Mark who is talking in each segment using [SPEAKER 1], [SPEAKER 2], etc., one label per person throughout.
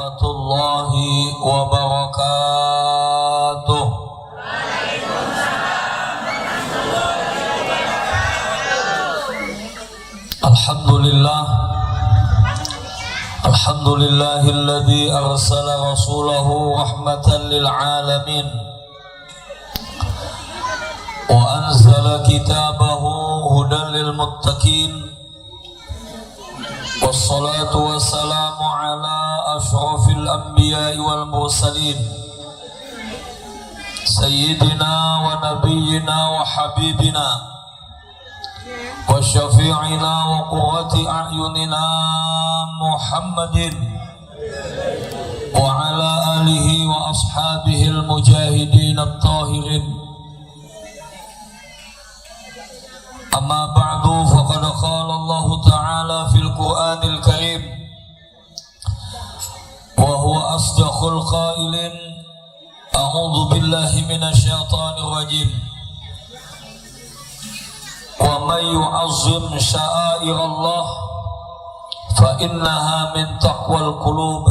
[SPEAKER 1] warahmatullahi wabarakatuh. Alhamdulillahilladzi arsala rasulahu rahmatan lil alamin wa anzala kitabahu hudan lil muttaqin. Wassalatu wassalamu ala ashrafil anbiya'i wal mursalin sayyidina wa nabiyyina wa habibina wa syafi'ina wa qurrati a'yunina Muhammadin wa ala alihi wa ashabihi al-mujahidin at-tahirin. Amma ba'du, faqad qala Allah ta'ala fil Qur'anil Karim wa huwa asdaqul qailin, a'udzu billahi minasy syaithanir rajim. Wa may yu'azzim sya'airallah fa innaha min taqwal qulub.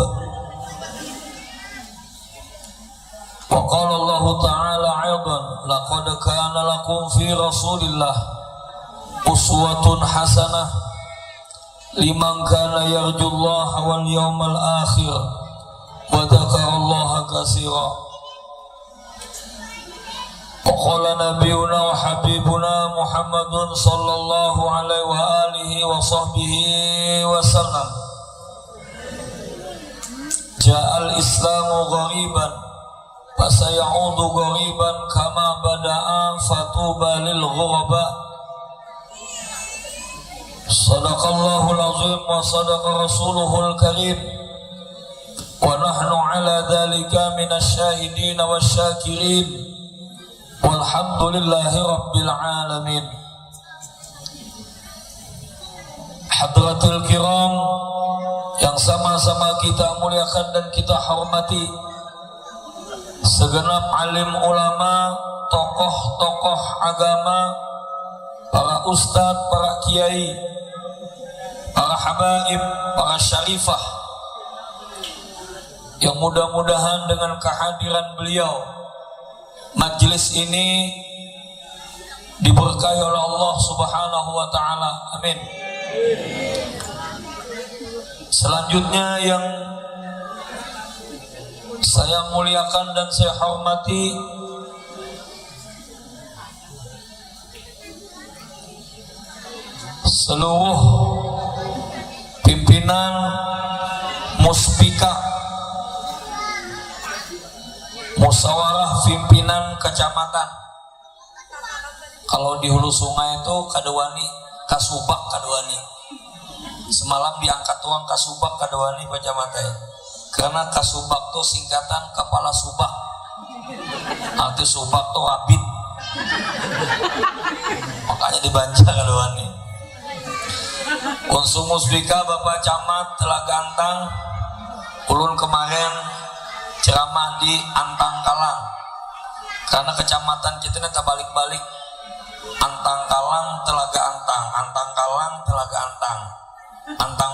[SPEAKER 1] Wa qala Allah ta'ala aidan, laqad kana lakum fi rasulillah uswatun hasanah liman kana yarjullaha wal yawmal akhir wa dzakarallaha katsira. Wa qala nabiyuna wa habibuna Muhammadun sallallahu alaihi wa alihi wa sahbihi wa sallam, ja'al islamu ghariban fa sayaudu ghariban kama bada'a fatuba lil ghuraba. Sadaqallahul azim wa sadaqa rasuluhul karim wa nahnu ala dhalika minasy syahidin wasyakirin walhamdulillahi rabbil alamin. Hadratul kiram yang sama-sama kita muliakan dan kita hormati, segenap alim ulama, tokoh-tokoh agama, para ustadz, para kiai, para habaib, para syarifah, yang mudah-mudahan dengan kehadiran beliau majlis ini diberkahi oleh Allah Subhanahu wa taala. Amin. Selanjutnya yang saya muliakan dan saya hormati, seluruh pimpinan muspika musyawarah pimpinan kecamatan. Kalau di hulu sungai itu kadewani kasubak kadewani. Semalam diangkat uang kasubak kadewani Pak Camat, karena kasubak itu singkatan kepala subak, arti subak itu abid, makanya dibaca kadewani. Unsur muspika Bapak Camat telah gantang ulun kemarin ceramah di Antang Kalang, karena kecamatan kita ini terbalik-balik, Antang Kalang Telaga Antang, Antang Kalang Telaga Antang, Antang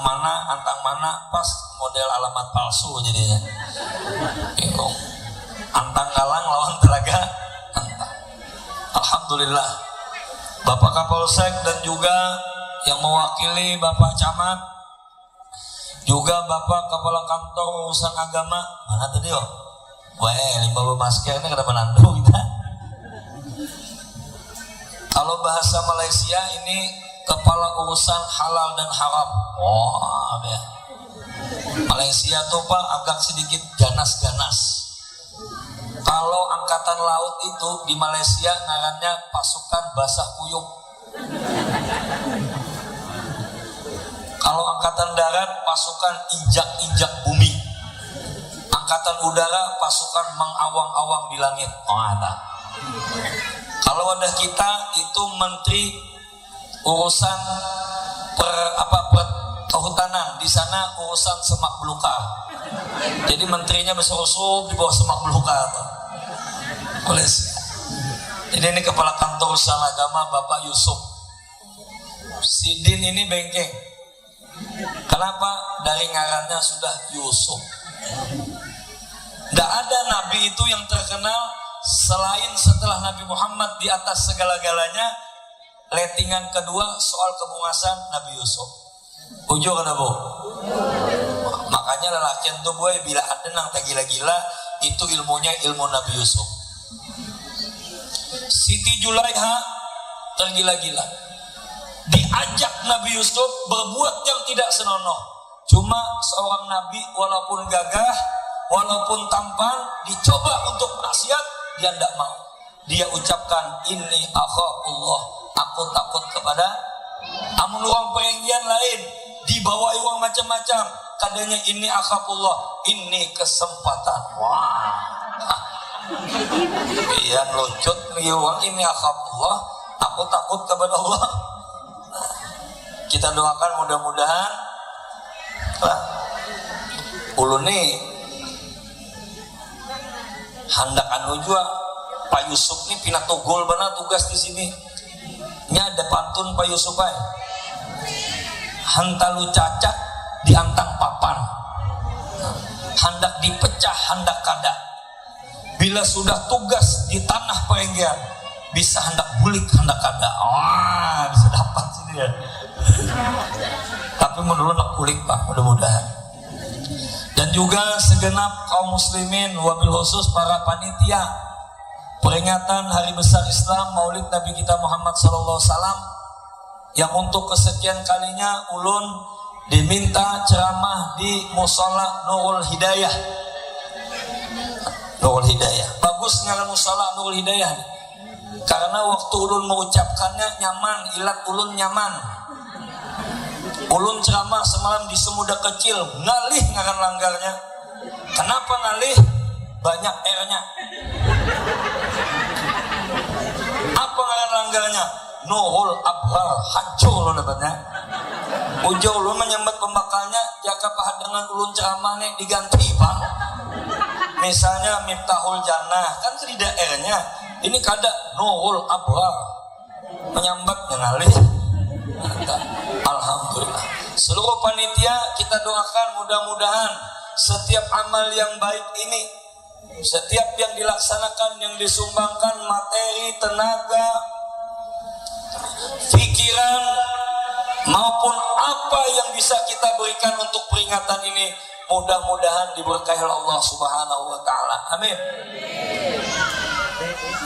[SPEAKER 1] mana pas model alamat palsu jadinya. Antang Kalang lawan Telaga Antang. Alhamdulillah Bapak Kapolsek dan juga yang mewakili Bapak Camat, juga Bapak Kepala Kantor Urusan Agama, mana tadi oh? Wah, limba masker ini kada menandu kita. Kalau bahasa Malaysia ini Kepala Urusan Halal dan Haram. Oh, ya. Malaysia tuh Pak agak sedikit ganas-ganas. Kalau angkatan laut itu di Malaysia ngarannya pasukan basah kuyup. Kalau angkatan darat pasukan injak-injak bumi, angkatan udara pasukan mengawang-awang di langit. Oh, ada. Kalau wadah kita itu menteri urusan kehutanan, di sana urusan semak belukar. Jadi menterinya besar-besar di bawah semak belukar. Jadi ini Kepala Kantor Urusan Agama Bapak Yusuf. Sidin ini bengkeng. Kenapa? Dari ngarannya sudah Yusuf. Tidak ada nabi itu yang terkenal selain setelah Nabi Muhammad di atas segala-galanya. Lettingan kedua soal kebungasan Nabi Yusuf. Ujo kan bu? Makanya lelaki itu gue bila ada nang tak gila-gila itu ilmunya ilmu Nabi Yusuf. Siti Julaiha tergila-gila. Diajak Nabi Yusuf berbuat yang tidak senonoh. Cuma seorang nabi walaupun gagah, walaupun tampan, dicoba untuk maksiat, dia tidak mau. Dia ucapkan, inni akhafullah, aku takut kepada amun orang perenggian lain, dibawa uang macam-macam. Kadanya ini akhafullah, ini kesempatan. Wah. Iya lucut nih uang ini akhafullah, aku takut kepada Allah. Kita doakan mudah-mudahan ulun nih hendak anu jua Pak Yusuf nih pindah togol mana tugas di sini. Nya ada pantun Pak Yusuf ay. Hantalu cacat diantang papan. Hendak dipecah hendak kada. Bila sudah tugas di tanah perenggian bisa hendak bulik hendak kada. Wah, bisa dapat sini ya. Tapi menurut nak kulik Pak, mudah-mudahan. Dan juga segenap kaum muslimin, wabil khusus para panitia peringatan Hari Besar Islam Maulid Nabi kita Muhammad SAW, yang untuk kesekian kalinya ulun diminta ceramah di Mushola Nurul Hidayah. Nurul Hidayah. Bagus ngaran Mushola Nurul Hidayah nih. Karena waktu ulun mengucapkannya nyaman, ilat ulun nyaman. Ulun ceramah semalam di Semuda Kecil, ngalih ngaran langgarnya. Kenapa ngalih? Banyak R-nya. Apa ngaran langgarnya? Nuhul Abhar, hancur lo dapatnya. Ujo ulun menyambat pembakalnya, jaka pahadangan ulun ceramah nih diganti Bang. Misalnya Miftahul Jannah, kan tidak R-nya. Ini kada Nuhul Abhar. Menyambatnya ngalih. Alhamdulillah. Seluruh panitia kita doakan mudah-mudahan setiap amal yang baik ini, setiap yang dilaksanakan, yang disumbangkan materi, tenaga, pikiran maupun apa yang bisa kita berikan untuk peringatan ini, mudah-mudahan diberkahi Allah Subhanahu wa taala. Amin.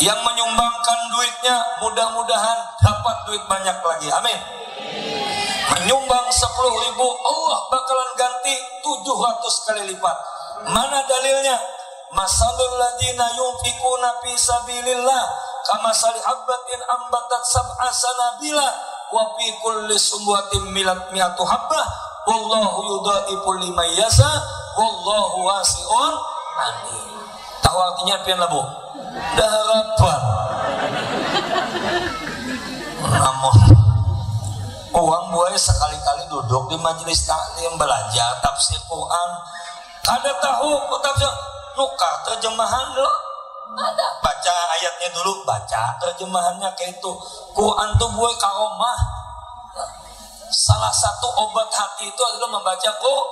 [SPEAKER 1] Yang menyumbangkan duitnya mudah-mudahan dapat duit banyak lagi. Amin. Menyumbang 10.000, Allah bakalan ganti 700 kali lipat. Mana dalilnya? Masalul ladina yunfikuna fi sabilillah kamasali habbatin ambatat sab'a sanabila wa fi kulli sumbatin mi'atu habbah wallahu yudha'ifu liman yasha wallahu wasi'un alim. Tahu artinya pian lah Bu? Harapan. Namun uang buaya sekali-kali duduk di majelis taklim belajar tafsir Quran, kada tahu tafsir nukar terjemahan lo, ada baca ayatnya dulu, baca terjemahannya kayak itu. Quran tuh buaya karomah. Salah satu obat hati itu adalah membaca Quran.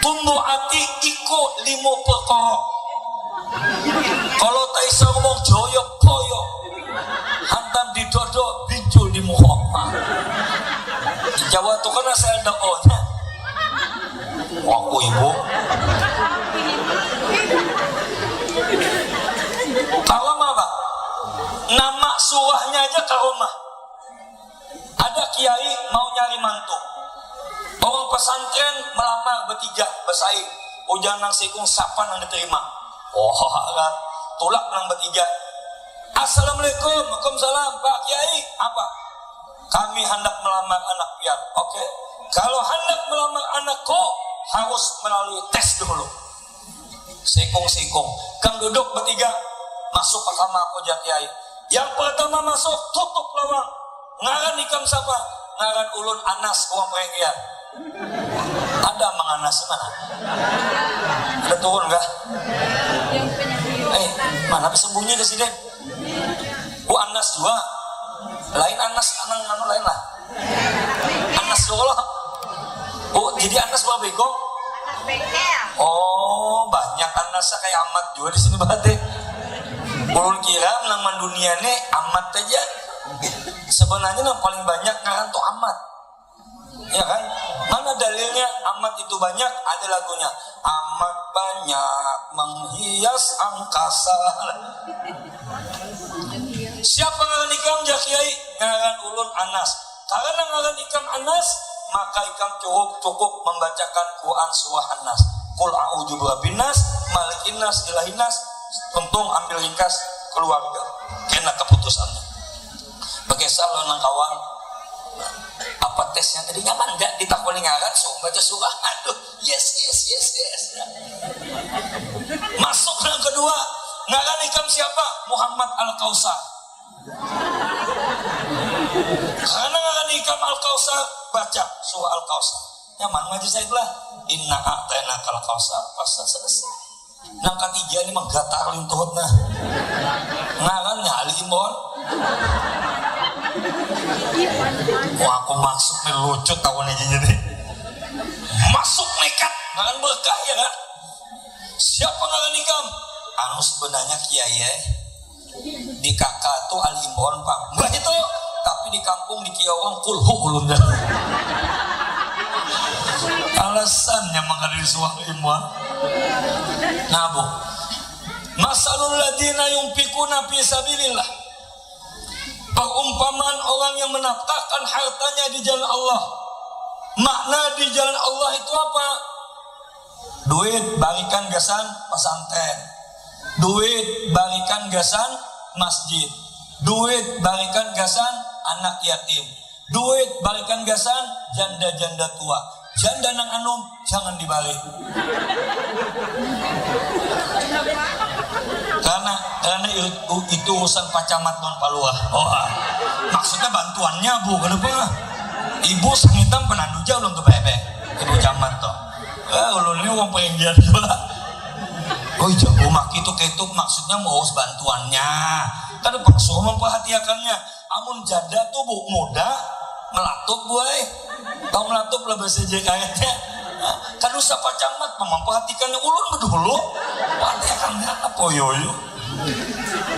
[SPEAKER 1] Tumbuh hati ikut 5 perkara. Kalau tak bisa ngomong joyok boyok, hantam di dodo, bincul di muka. Di Jawa tuh karena saya ada O-nya. Waku ibu. Karomah Pak. Nama surahnya aja karomah. Ada kiai mau nyari mantu. Orang pesantren melamar bertiga, bersaing. Ujang nang sikung sapan yang diterima. Oh, kan. Tulak nang bertiga. Assalamualaikum, waalaikumsalam, Pak Kiai. Apa? Kami hendak melamar anak pian. Oke. Kalau hendak melamar anakku harus melalui tes dulu. Sikung-sikung. Kang duduk bertiga, masuk ke kamar aku Kiai. Yang pertama masuk, tutup lawang. Ngaran ikam siapa? Ngaran ulun Anas uang perenggian. Ada Mang Anas mana? Ada turun enggak? Mana sembunyi di sini? Bu Anas juga. Lain Anas, anu lain lah. Anas juga lah. Oh, jadi Anas bawa bego. Oh, banyak anasa kayak amat juga di sini berarti. Ulun kira menang mendunia nih amat aja. Sebenarnya yang paling banyak ngaran tuh amat. Ya kan? Mana dalilnya amat itu banyak? Ada lagunya. Amat banyak menghias angkasa. Siapa ngaran ikam Jakiai? Ngaran ulun Anas. Karena ngaran ikam Anas, maka ikam cukup membacakan Quran surah An-Nas. Qul a'udzu birabbin nas, malikin nas, ilahin nas. Untung ambil ringkas keluarga. Kena keputusannya. Bagaimana lo nang kawan? Apa tesnya tadi nyaman enggak ditakoni ngaran so baca surah. Aduh, yes. Masuk yang kedua. Ngaran ikam siapa? Muhammad Al-Kausar. Karena ngaran ikam Al-Kausar, baca surah Al-Kausar. Nyaman ngaji saya lah. Inna a'tainakal kausar. Pasal selesai. Nang ketiga ini menggatar lintuhut nah. Ngarannya Ali Imran. Wah, aku masuk nih lucu tahun ini jadi. Masuk nekat, ngaran berkah ya kan? Siapa ngaran ikam? Anu sebenarnya kiai ya. Di kakak tuh Ali Imran Pak. Mbak itu, tapi di kampung di Kiawang kulhu ulun dah. Alasannya menghadiri suara Imran. Nah bu, masalul ladina yunfikuna fi sabilillah. Perumpamaan orang yang menafkahkan hartanya di jalan Allah. Makna di jalan Allah itu apa? Duit barikan gasan pesantren, duit barikan gasan masjid, duit barikan gasan anak yatim, duit barikan gasan janda-janda tua. Janda nang anum jangan dibalik. Karena itu urusan pacamat non palua. Maksudnya bantuannya bu, kenapa? Ibu sangitam penandu jauh untuk bebek. Ibu camat toh. Ulunnya uang pengen juga. Oh jago maki itu ketuk maksudnya mau bantuannya. Kan paksa memperhatikannya. Amun janda tuh bu muda melatup boy. Tahu melatup lah bahasa kayaknya. Kan usah pacamat memperhatikannya ulun dulu. Perhatikannya apa yoyo.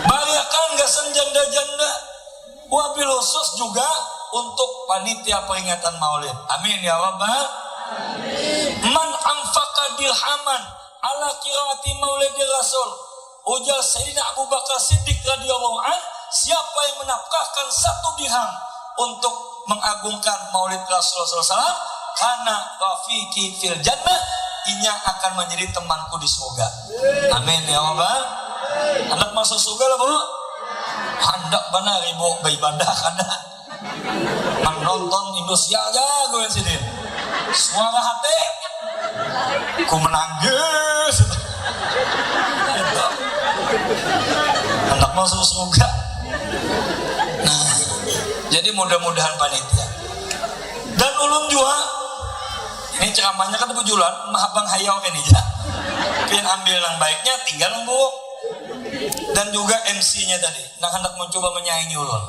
[SPEAKER 1] Bariakan gasan janda-janda. Wabil khusus juga untuk panitia peringatan Maulid. Amin ya rabbal. Man anfaqa dirhaman ala qiraati Maulidil Rasul. Ujar Sayyidina Abu Bakar Siddiq radhiyallahu an, siapa yang menafkahkan 1 dirham untuk mengagungkan Maulid Rasulullah SAW, karena rafiqi fil jannah, inya akan menjadi temanku di surga. Amin ya rabbal. Anak masuk surga lah bu. Hendak benar ibu beribadah kada. Menonton Indonesia aja gue sini. Suara hati. Ku menangis. Hendak masuk surga. Nah, jadi mudah-mudahan panitia. Dan ulun juga. Ini ceramahnya kan bujulan, mahabang hayau kan ya. Pian ambil yang baiknya, tinggal bu. Dan juga MC-nya tadi, nah hendak mencoba menyaingi ulun.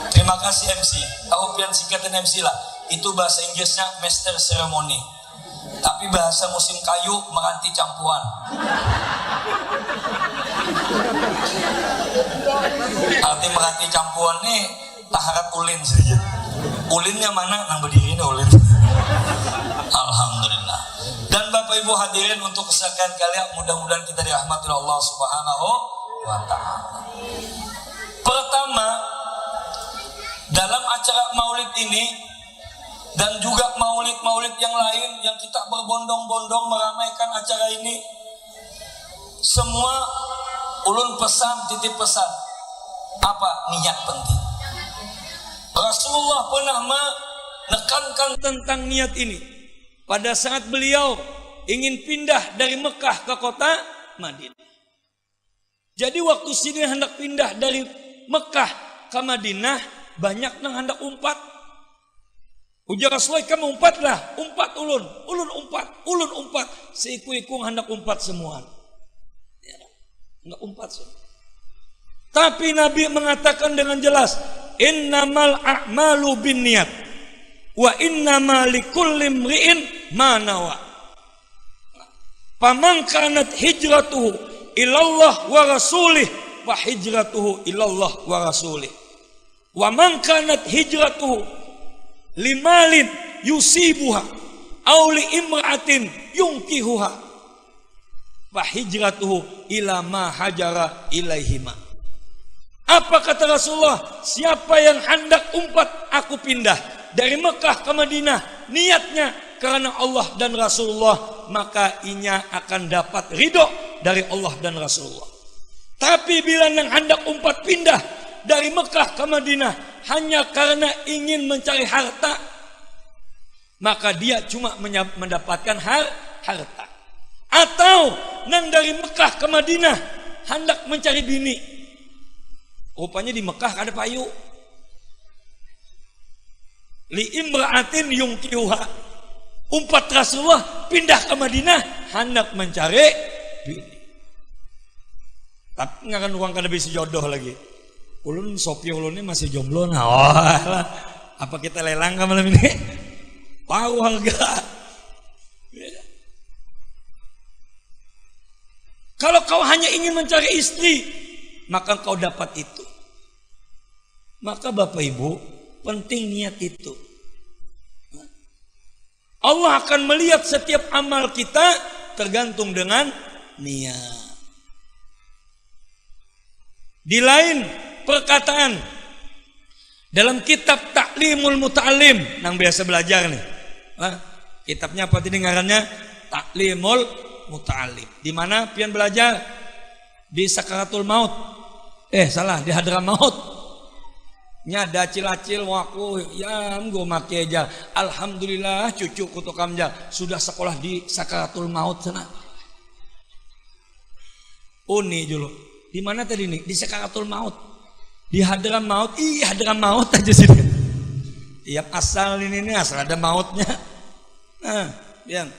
[SPEAKER 1] Terima kasih MC. Tahu pian singkatan MC lah. Itu bahasa Inggrisnya Master Ceremony. Tapi bahasa musim kayu meranti campuran. Arti meranti campuran nih taharat ulin sedikit. Ulinnya mana? Nang berdiri nih ulin. Alhamdulillah. Dan Bapak Ibu hadirin untuk kesaksian kalian, mudah-mudahan kita dirahmati Allah Subhanahu wa ta'ala. Pertama, dalam acara maulid ini dan juga maulid-maulid yang lain yang kita berbondong-bondong meramaikan acara ini, semua ulun pesan, titip pesan. Apa? Niat penting. Rasulullah pernah menekankan tentang niat ini pada saat beliau ingin pindah dari Mekah ke kota Madinah. Jadi waktu sini hendak pindah dari Mekah ke Madinah, banyak nang hendak umpat. Ujar Rasulullah, kamu umpatlah, umpat ulun umpat, seiku-iku hendak umpat semua. Ya, hendak umpat semua. Tapi Nabi mengatakan dengan jelas, innamal a'malu binniyat.
[SPEAKER 2] Wa innama likulli imri'in ma nawa. Faman kanat hijratuhu ilallah wa rasulih wa hijratuhu ilallah wa rasulih. Wa man kanat hijratuhu limalin yusibuha aw li imra'atin yunkihuha wa hijratuhu ila ma hajara ilaihima. Apa kata Rasulullah? Siapa yang hendak umpat, aku pindah dari Mekah ke Madinah, niatnya karena Allah dan Rasulullah, maka inya akan dapat ridho dari Allah dan Rasulullah. Tapi bila yang hendak umpat pindah dari Mekah ke Madinah hanya karena ingin mencari harta, maka dia cuma mendapatkan harta. Atau nang dari Mekah ke Madinah hendak mencari bini, rupanya di Mekah ada payu. Li imra'atin yungkiuha, umpat Rasulullah pindah ke Madinah hendak mencari bini. Tapi nggak akan uang kada bisa jodoh lagi. Ulun sopir ulun ini masih jomblo. Nah, apa kita lelang ke malam ini? Tahu harga. Kalau kau hanya ingin mencari istri, maka kau dapat itu. Maka Bapak Ibu, penting niat itu. Allah akan melihat setiap amal kita tergantung dengan niat. Di lain perkataan dalam kitab Ta'limul Muta'allim yang biasa belajar nih. Kitabnya apa tadi ngarannya? Ta'limul Muta'allim. Di mana pian belajar? Di Sakaratul Maut. Salah, di Hadramaut. Nya ada acil-acil waku ya nggo make aja. Alhamdulillah cucu kutokamja sudah sekolah di Sakaratul Maut sana. Uni dulu. Di mana tadi nih? Di Sakaratul Maut. Di Hadramaut. Hadramaut aja sih. Tiap asal ini asal ada mautnya. Nah, yang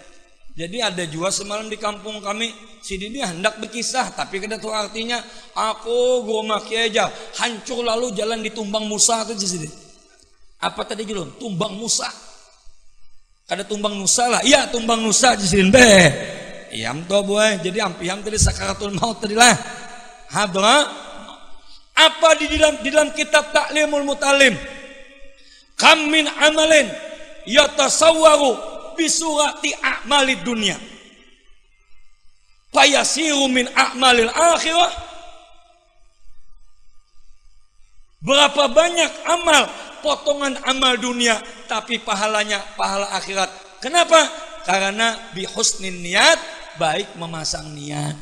[SPEAKER 2] jadi ada juga semalam di kampung kami, si Didi hendak berkisah, tapi kada tahu artinya. Aku gua maki aja, hancur lalu jalan di Tumbang Musa itu sih. Apa tadi julun? Tumbang Musa. Kada Tumbang Nusa lah. Iya, Tumbang Nusa di sini deh. Iyam to boy. Jadi ampiham tadi Sakaratul Maut tadi lah. Hadra. Apa di dalam kitab Ta'limul Muta'allim? Kam min amalin yatasawwaru bisurati a'malid dunia fayasiru min a'malil akhirah. Berapa banyak amal, potongan amal dunia, tapi pahalanya pahala akhirat. Kenapa? Karena bihusnin niat, baik memasang niat.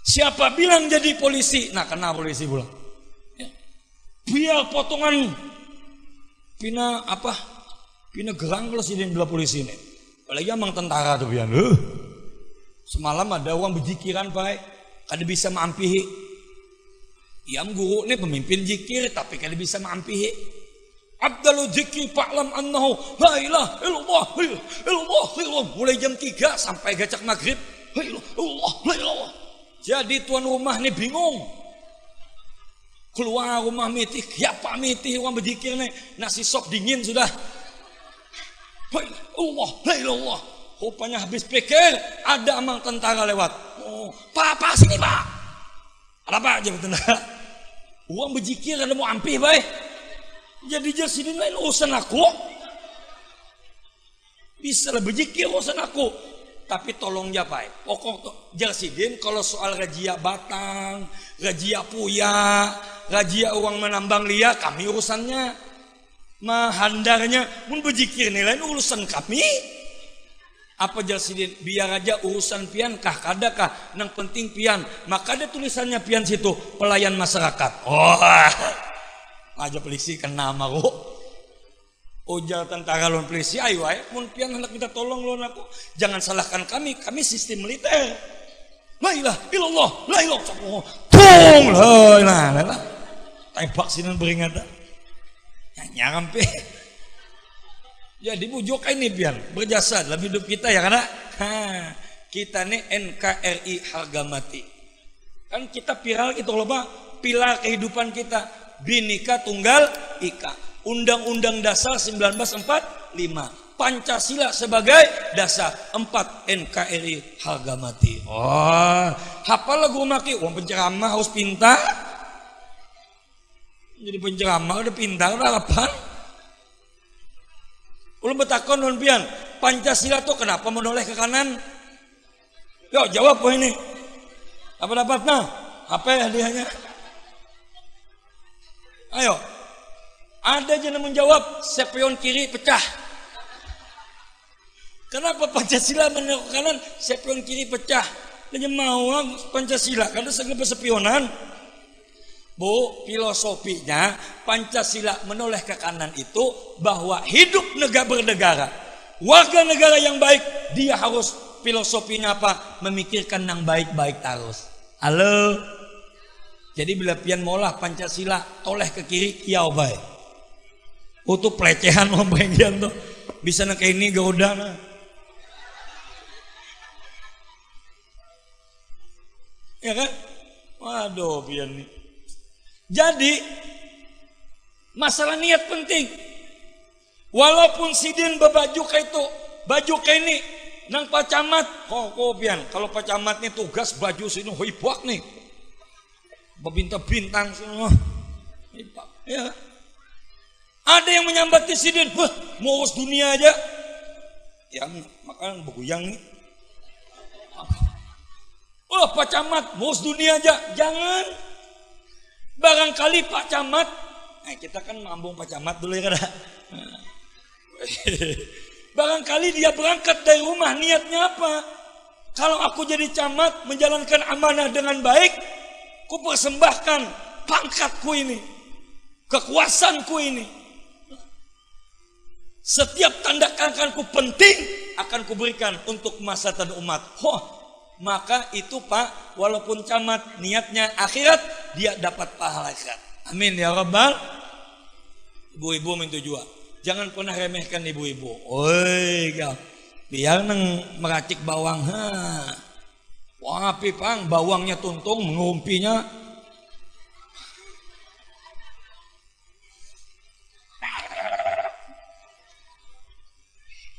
[SPEAKER 2] Siapa bilang jadi polisi? Nah, kena polisi pula. Biar potongan pina apa? Pina gerang kalau sidin belah polisi ini. Apalagi emang tentara tuh pian. Semalam ada orang berjikiran Pak, kada bisa maampihi. Iam guru ini pemimpin jikir tapi kada bisa maampihi. Abdalul zikri fa'lam annahu la ilaha illallah illallah. Mulai jam 3 sampai gacak maghrib. Allah. Jadi tuan rumah ini bingung. Keluar rumah mitih, ya Pak mitih orang berzikir nih, nasi sop dingin sudah. Allah. Rupanya habis pikir ada amang tentara lewat. Pak sini Pak. Ada apa aja tentara? Uang berzikir ada mau ampih baik. Jadi sini lain urusan aku. Bisa lah berzikir urusan aku. Tapi tolong ya Pak. Pokok Jarsidin kalau soal rajia batang, rajia puya, rajia uang menambang liar, kami urusannya. Mahandarnya mun berzikir nih lain urusan kami. Apa Jarsidin? Biar aja urusan pian kah kadakah, yang penting pian. Maka ada tulisannya pian situ, pelayan masyarakat. Aja polisi kena nama aku. Ujar tentara lawan polisi, ayo mun pian hendak minta tolong lawan aku. Jangan salahkan kami sistem militer. La ilaha illallah, la ilaha illallah. Tung la ilaha. Tembak sinan beringatan. Nyampe. Jadi bujuk ini biar berjasa dalam hidup kita ya karena kita nih NKRI harga mati. Kan kita viral itu loh Pak, pilar kehidupan kita Bhinneka Tunggal Ika. Undang-Undang Dasar 1945, Pancasila sebagai dasar, 4 NKRI harga mati. Oh, hafal lagu maki. Wong penceramah harus pintar. Jadi penceramah udah pintar udah hafal. Ulun bertakon non pian, Pancasila tuh kenapa menoleh ke kanan? Yo jawab po ini. Apa dapat nah? Apa hadiahnya? Ayo. Ada yang menjawab, sepion kiri pecah. Kenapa Pancasila menoleh ke kanan? Sepion kiri pecah. Dia mau Pancasila karena sengaja sepionan. Bu, filosofinya Pancasila menoleh ke kanan itu bahwa hidup negara bernegara, warga negara yang baik, dia harus filosofinya apa? Memikirkan yang baik-baik terus. Halo. Jadi bila pian molah Pancasila toleh ke kiri, ya baik. Itu pelecehan bagian tuh. Bisa nak kayak ini gauda nah. Ya kan? Waduh pian nih. Jadi masalah niat penting. Walaupun sidin berbaju kayak itu, baju kayak ini, nang pacamat, pian. Kalau pacamat nih tugas baju sini hibak nih, berbintang-bintang semua. Ya. Ada yang menyambati sidin, mau urus dunia aja, yang makan beguyang nih. Oh Pak Camat, mau urus dunia aja, jangan. Barangkali Pak Camat, kita kan mambung Pak Camat dulu ya kan. Barangkali dia berangkat dari rumah niatnya apa? Kalau aku jadi camat menjalankan amanah dengan baik, ku persembahkan pangkatku ini, kekuasaanku ini. Setiap tanda kankanku penting akan kuberikan untuk kemaslahatan umat. Maka itu Pak, walaupun camat niatnya akhirat, dia dapat pahala akhirat. Amin ya Rabbal. Ibu-ibu minta juga, jangan pernah remehkan ibu-ibu. Oi, biar neng meracik bawang. Wah, pipang bawangnya tuntung mengumpinya.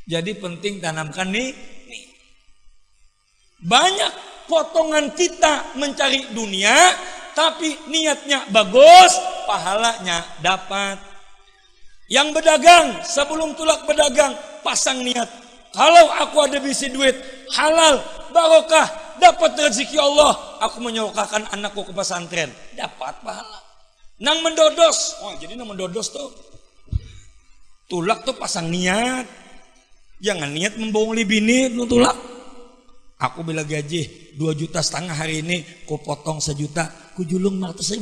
[SPEAKER 2] Jadi penting tanamkan nih. Banyak potongan kita mencari dunia, tapi niatnya bagus, pahalanya dapat. Yang berdagang, sebelum tulak berdagang, pasang niat. Kalau aku ada bisi duit, halal, barokah, dapat rezeki Allah, aku menyekolahkan anakku ke pesantren, dapat pahala. Nang mendodos, jadi nang mendodos tuh, tulak tuh pasang niat. Jangan niat membohongi bini, tulak. Aku bila gaji 2,5 juta hari ini, ku potong 1 juta, ku julung 100.000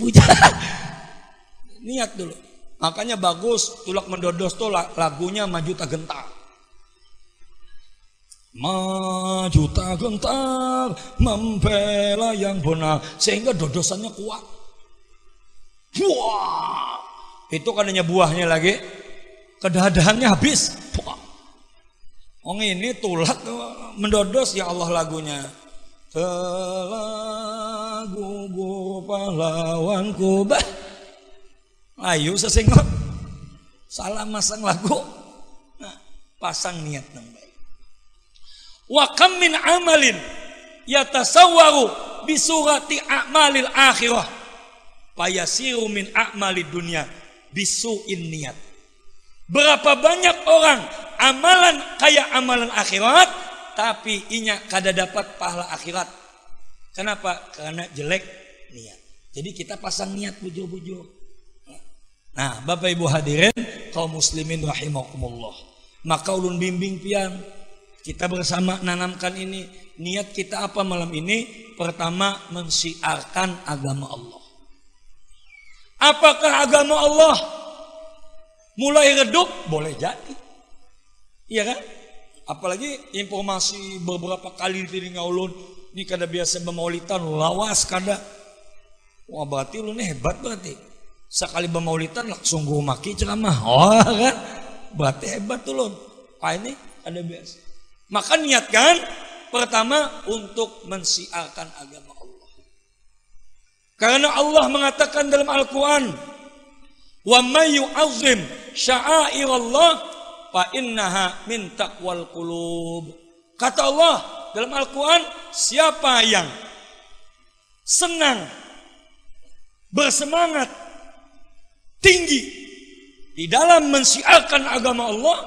[SPEAKER 2] Niat dulu. Makanya bagus tulak mendodos tuh lagunya Maju Tak Gentar. Maju tak gentar, membela yang benar, sehingga dodosannya kuat. Wah, itu katanya buahnya lagi, kedadahannya habis. Ini tulak mendodos ya Allah lagunya. Telah gugur pahlawanku. Ayo sesenggot. Salah masang lagu. Nah, pasang niat nang baik. Wa kam min amalin yatasawwaru bi surati a'malil akhirah. Fayasiru min a'malid dunya bisu'in niat. Berapa banyak orang amalan kayak amalan akhirat, tapi inya kada dapat pahala akhirat. Kenapa? Karena jelek niat. Jadi kita pasang niat bujur-bujur. Nah, Bapak Ibu hadirin kaum muslimin rahimakumullah. Maka ulun bimbing pian, kita bersama nanamkan ini. Niat kita apa malam ini? Pertama, mensiarkan agama Allah. Apakah agama Allah mulai redup? Boleh jadi. Iya kan? Apalagi informasi beberapa kali di telinga ulun, ini kada biasa bermaulitan, lawas kada. Wah berarti ulun hebat berarti. Sekali bermaulitan langsung gua maki ceramah. Oh kan? Berarti hebat ulun. Ini ada biasa. Maka niatkan pertama untuk mensiarkan agama Allah. Karena Allah mengatakan dalam Al-Quran, wa may yu'azzim sya'airallah fa innaha min taqwal qulub. Kata Allah dalam Al-Quran, siapa yang senang, bersemangat, tinggi di dalam mensiarkan agama Allah,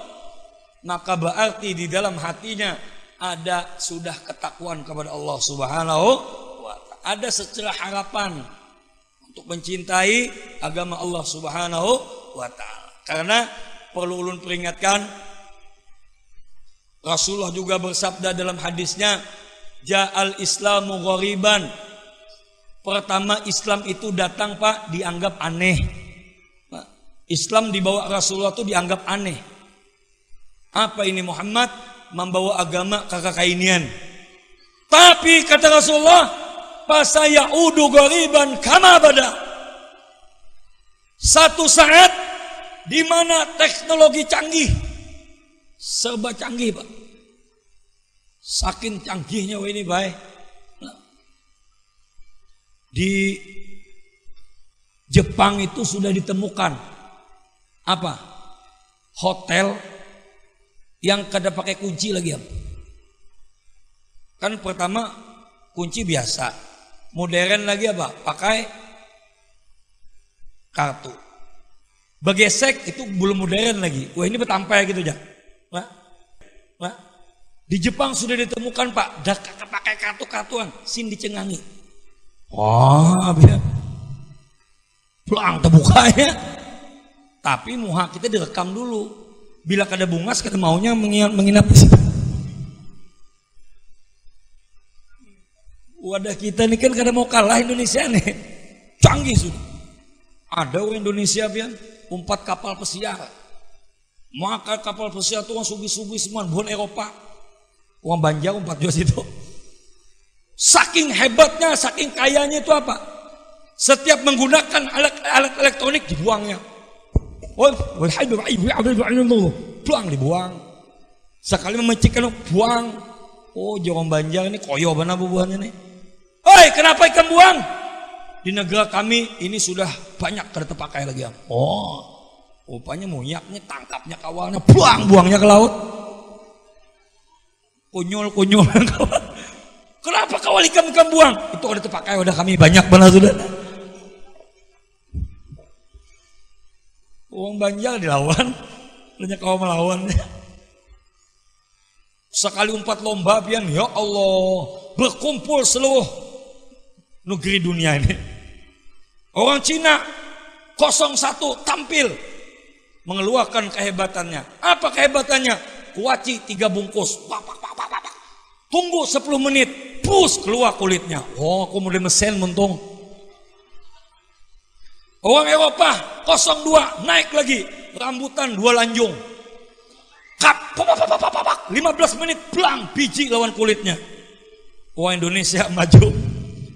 [SPEAKER 2] maka berarti di dalam hatinya ada sudah ketakwaan kepada Allah Subhanahu wa ta'ala. Ada secerah harapan untuk mencintai agama Allah Subhanahu wa ta'ala. Karena perlu ulun peringatkan, Rasulullah juga bersabda dalam hadisnya, ja'al islamu ghariban. Pertama Islam itu datang Pak dianggap aneh. Islam dibawa Rasulullah itu dianggap aneh. Apa ini Muhammad membawa agama kakak-kainian? Tapi kata Rasulullah, fasayaudu ghariban kama bada. Satu saat di mana teknologi canggih, serba canggih Pak. Saking canggihnya ini baik. Di Jepang itu sudah ditemukan apa? Hotel yang kada pakai kunci lagi ya. Kan pertama kunci biasa. Modern lagi apa? Pakai kartu. Begesek itu belum modern lagi. Wah ini betampai gitu aja. Wah. Di Jepang sudah ditemukan Pak, dah pakai kartu-kartuan, sin dicengangi. Wah, biar pelang terbukanya. Tapi muha kita direkam dulu. Bila kada bungas, kada maunya menginap di situ. Wadah kita ini kan kada mau kalah Indonesia nih. Canggih sudah. Ada orang Indonesia pian umpat kapal pesiar. Maka kapal pesiar itu orang sugi-sugi semua, bukan Eropa. Uang Banjar umpat juga situ. Saking hebatnya, saking kayanya itu apa? Setiap menggunakan alat elektronik dibuangnya. Pulang dibuang. Sekali memecikkan buang. Oh, orang Banjar ini koyo benar bubuhannya nih. Oi, kenapa ikan buang? Di negara kami ini sudah banyak kada terpakai lagi. Oh, rupanya monyaknya tangkapnya kawalnya, buangnya ke laut. Konyol kawan. Kenapa kawal ikan buang? Itu udah terpakai, udah kami banyak benar sudah. Uang Banjar dilawan, banyak kawan melawan. Sekali umpat lomba pian, ya Allah, berkumpul seluruh negeri dunia ini. Orang Cina 01 tampil mengeluarkan kehebatannya. Apa kehebatannya? Kuaci 3 bungkus. Tunggu 10 menit, pus keluar kulitnya. Oh, aku mulai mesin muntung. Orang Eropa 02 naik lagi, rambutan 2 lanjung. Kap, 15 menit pelang biji lawan kulitnya. Orang Indonesia maju,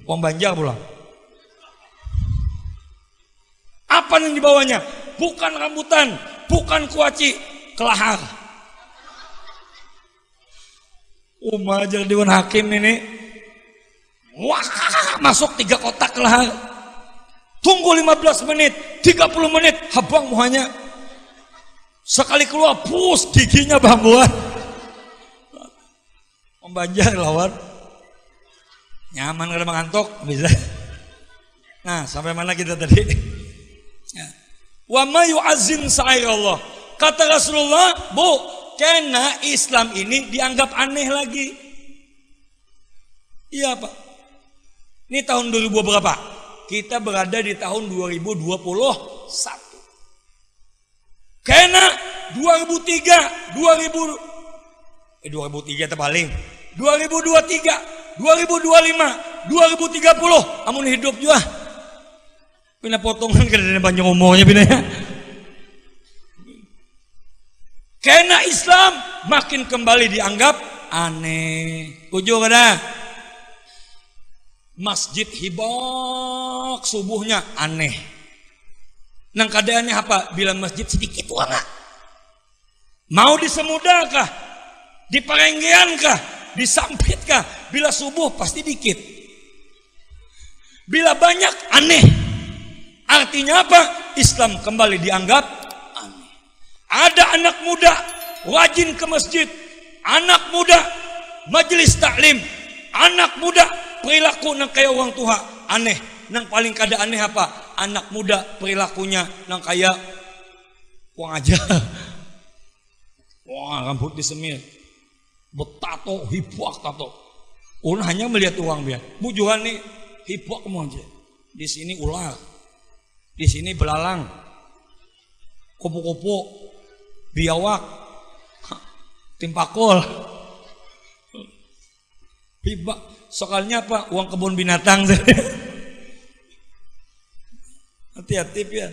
[SPEAKER 2] orang Banjar pulang. Apa yang dibawanya? Bukan rambutan, bukan kuaci, kelahar. Majar Dewan Hakim ini, wah, masuk 3 kotak kelahar. Tunggu 15 menit, 30 menit, habang muhanya. Sekali keluar, pus giginya bambuan. Om Banjar lawan. Nyaman kada mengantuk, bisa. Nah, sampai mana kita tadi? Wa ma yu'azzim sa'irallah. Kata Rasulullah, Bu, karena Islam ini dianggap aneh lagi. Iya Pak. Ini tahun 2000 berapa? Kita berada di tahun 2021. Karena 2003 terbalik. 2023, 2025, 2030 amun hidup juga. Pina potongan kada banyak umurnya pina ya. Karena Islam makin kembali dianggap aneh. Tujuh kada? Masjid hibak subuhnya aneh. Nang keadaannya apa? Bila masjid sedikit wala. Mau disemudahkah? Diparenggeankah? Disampitkah? Bila subuh pasti dikit. Bila banyak aneh. Artinya apa? Islam kembali dianggap aneh. ada anak muda rajin ke masjid, anak muda majelis taklim, anak muda perilaku nang kayak orang tua aneh. Nang paling kada aneh apa? Anak muda perilakunya nang kayak wong aja. Wah, rambut disemir, betato, hibak tato. Orang hanya melihat uang biar. Bujuan nih hibak kamu aja. Di sini ular, di sini belalang, kupu-kupu, biawak, timpakol, hibak. Soalnya apa? Uang kebun binatang. Hati-hati ya.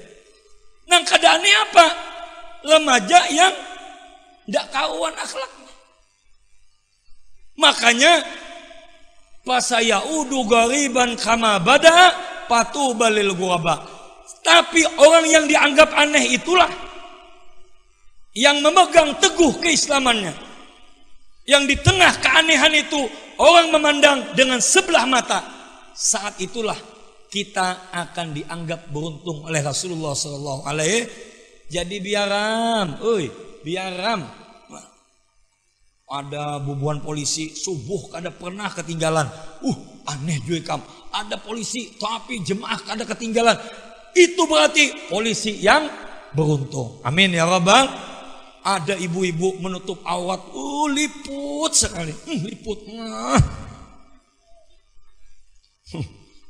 [SPEAKER 2] Nang keadaannya apa? Remaja yang tidak kawan akhlaknya. Makanya pasayaudu gariban kama bada patu balil ghuraba. Tapi orang yang dianggap aneh itulah yang memegang teguh keislamannya. Yang di tengah keanehan itu orang memandang dengan sebelah mata. Saat itulah kita akan dianggap beruntung oleh Rasulullah sallallahu alaihi. Jadi biaram, biaram. Ada bubuan polisi subuh kada pernah ketinggalan. Aneh juga kam. Ada polisi tapi jemaah kada ketinggalan. Itu berarti polisi yang beruntung. Amin ya rabbal. Ada ibu-ibu menutup aurat, liput sekali. Liput.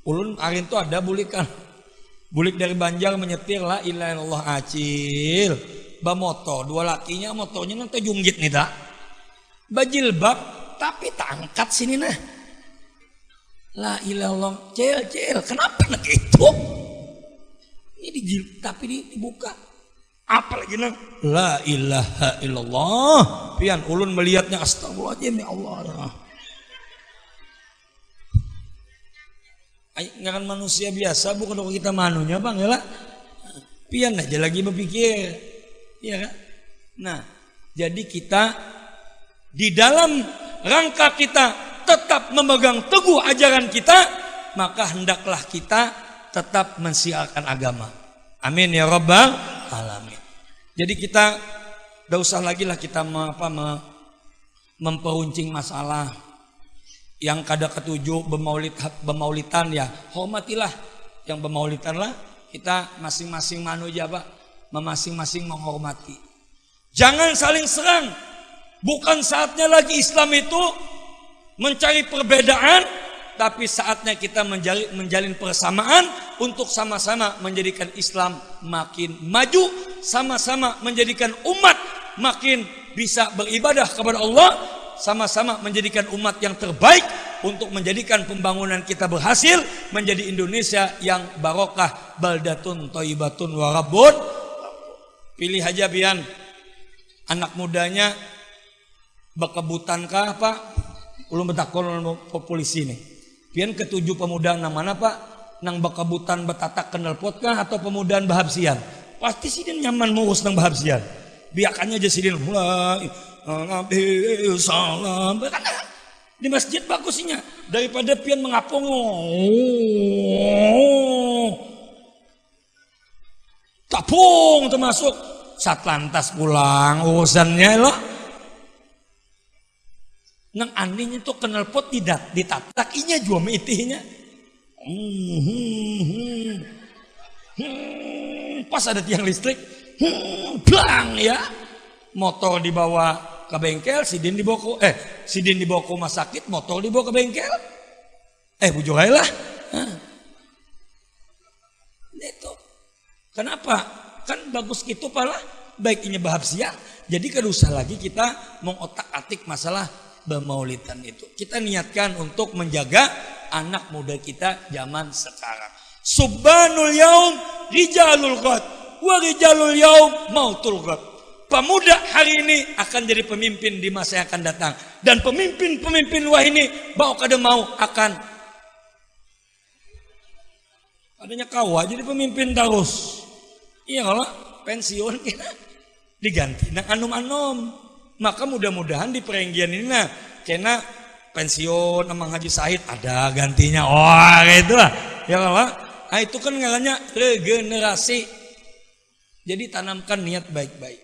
[SPEAKER 2] Ulun arin tuh ada bulikan. Bulik dari Banjar menyetir la ilaha illallah acil. Ba motor, dua lakinya motornya nanti junggit nih tak. Bajilbab tapi tangkat sini nah. La ilaha illallah cel. Kenapa nak itu? Ini dijilbab tapi dibuka. Apa lagi nah? La ilaha illallah. Pian ulun melihatnya astagfirullahaladzim ya Allah. Ngaran manusia biasa bukan kalau kita manunya bang ya lah. Pian aja lagi berpikir. Iya kan? Nah, jadi kita di dalam rangka kita tetap memegang teguh ajaran kita, maka hendaklah kita tetap mensiarkan agama. Amin ya rabbal alamin. Jadi kita tidak usah lagi lah kita memperuncing masalah yang kada ketujuh bemaulitan ya. Hormatilah yang bemaulitan lah. Kita masing-masing manusia pak, masing-masing menghormati. Jangan saling serang. Bukan saatnya lagi Islam itu mencari perbedaan, tapi saatnya kita menjalin persamaan untuk sama-sama menjadikan Islam makin maju, sama-sama menjadikan umat makin bisa beribadah kepada Allah, sama-sama menjadikan umat yang terbaik untuk menjadikan pembangunan kita berhasil menjadi Indonesia yang barokah, baldatun thayyibatun wa rabbun. Pilih aja pian anak mudanya bakebutankah Pak? Ulun betakon polisi nih. Pian ketujuh pemuda nang mana Pak? Nang bakabutan betatak kenal potkah atau pemudaan bahabsian? Pasti sidin nyaman ngurus nang bahabsian. Biakannya aja sidin mulai Nabi salam. Di masjid bagusnya daripada pian mengapung. Tapung termasuk satlantas pulang urusannya loh. Nang anehnya tuh kenal pot tidak ditatak inya jua meitinya. Pas ada tiang listrik, blang ya. Motor dibawa ke bengkel, sidin dibawa ke rumah sakit, motor dibawa ke bengkel. Bujur aja lah. Itu. Kenapa? Kan bagus gitu pala, baiknya bahab siang. Jadi kada usah lagi kita mengotak-atik masalah bermaulidan itu. Kita niatkan untuk menjaga anak muda kita zaman sekarang. Subhanul yaum rijalul ghad wa rijalul yaum mautul ghad. Pemuda hari ini akan jadi pemimpin di masa yang akan datang, dan pemimpin-pemimpin wah ini bau kada mau akan adanya kawa jadi pemimpin terus. Iya kalau pensiun kita diganti nang anom-anom. Maka mudah-mudahan di perenggian ini nah kena pensiun Amang Haji Said ada gantinya. Gitu lah. Ya kalau itu kan ngarannya regenerasi. Jadi tanamkan niat baik-baik.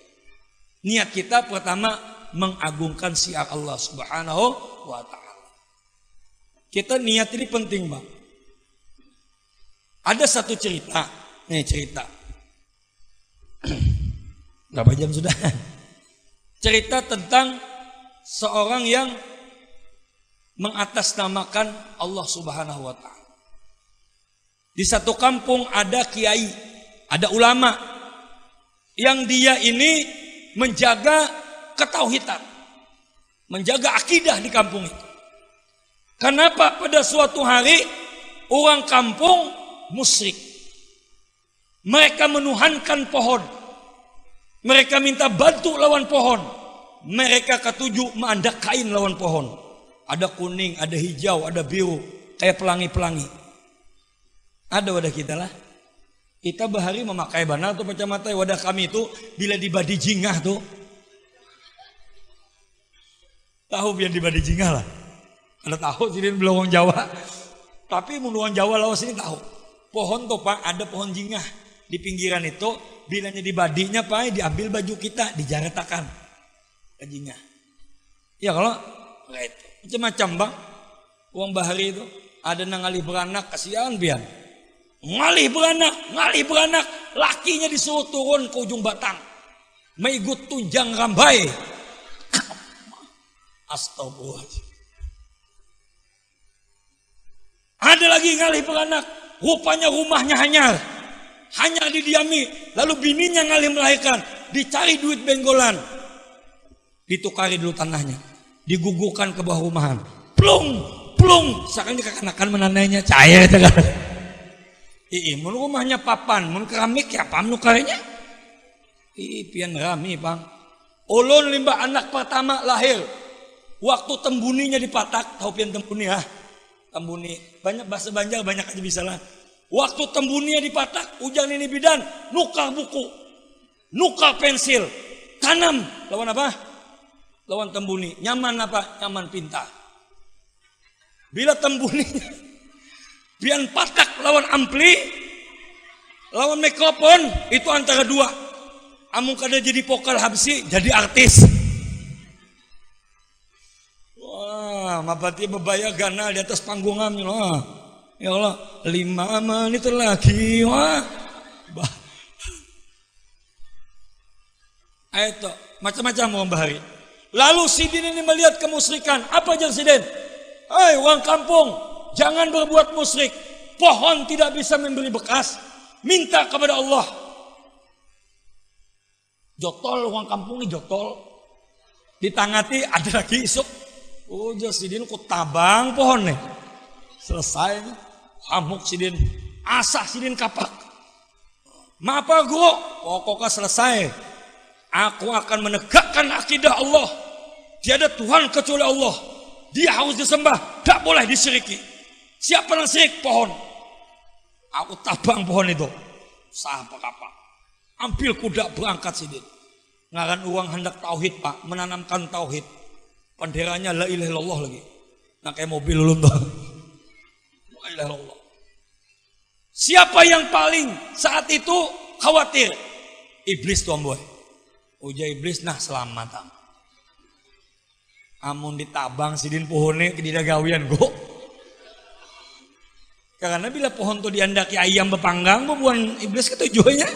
[SPEAKER 2] Niat kita pertama mengagungkan syiar Allah Subhanahu wa taala. Kita niat ini penting, Bang. Ada satu cerita. Nih cerita. Berapa jam sudah? Cerita tentang seorang yang mengatasnamakan Allah Subhanahu wa taala. Di satu kampung ada kiai, ada ulama yang dia ini menjaga ketauhidan, menjaga akidah di kampung itu. Kenapa pada suatu hari orang kampung musyrik? Mereka menuhankan pohon. Mereka minta bantu lawan pohon. Mereka ketujuh menandak kain lawan pohon. Ada kuning, ada hijau, ada biru, kayak pelangi-pelangi. Ada wadah kita lah. Kita bahari memakai banal atau kacamata. Wadah kami itu bila dibadi jingah tuh. Tahu biar dibadi jingah lah. Ada tahu sini belum Jawa. Tapi menurut Jawa lawas ini tahu. Pohon tuh Pak, ada pohon jingah di pinggiran itu. Bilanya dibadinya Pak, diambil baju kita, dijaretakan ke jingah. Ya kalau itu macam-macam Bang. Uang bahari itu ada nang ngalih beranak, kasihan biar. Ngalih beranak, lakinya disuruh turun ke ujung batang. Meigut tunjang rambai. Astagfirullah. Ada lagi ngalih beranak, rupanya rumahnya hanya didiami, lalu bininya ngalih melahirkan, dicari duit benggolan, ditukari dulu tanahnya, digugurkan ke bawah rumahan, plung, sekarang dikekanakan menanainya cair itu kan. Mun rumahnya papan, mun keramik ya pam nukarinya, pian rami Bang. Ulun limbah anak pertama lahir, waktu tembuninya dipatak, tahu pian tembuni ya? Tembuni, banyak bahasa Banjar banyak aja bisa lah. Waktu tembuninya dipatak, ujang ini bidan, nukar buku, nukar pensil, tanam, lawan apa? Lawan tembuni, nyaman apa? Nyaman pinta. Bila tembuni, bian patak lawan ampli, lawan mikrofon, itu antara dua. Amun kada jadi vokal habsi, jadi artis. Wah, mapati bebaya gana di atas panggungan loh. Ya Allah, 5 menit lagi. Wah. Itu macam-macam orang bahari. Lalu Sidin ini melihat kemusyrikan. Apa ajar Sidin? Hai orang kampung, jangan berbuat musyrik. Pohon tidak bisa memberi bekas. Minta kepada Allah. Jotol orang kampung ini jotol. Ditangati ada lagi isuk. Oh, jar Sidin ku tabang pohon nih. Selesai amuk Sidin, asah Sidin kapak. Mapa guru? Pokoknya selesai. Aku akan menegakkan akidah Allah. Tiada Tuhan kecuali Allah. Dia harus disembah, tak boleh disyiriki. Siapa yang syirik? Pohon. Aku tabang pohon itu. Sah apa kapak. Ambil kuda berangkat Sidin. Ngaran uang hendak tauhid Pak, menanamkan tauhid. Benderanya la ilaha illallah lagi. Nah kayak mobil ulun tuh. La ilaha illallah. Siapa yang paling saat itu khawatir? Iblis tuan boy. Uja iblis nah selamat. Amun ditabang Sidin pohonnya kedida gawian go. Karena bila pohon tuh diandaki ayam bepanggang, buan iblis ketujuannya.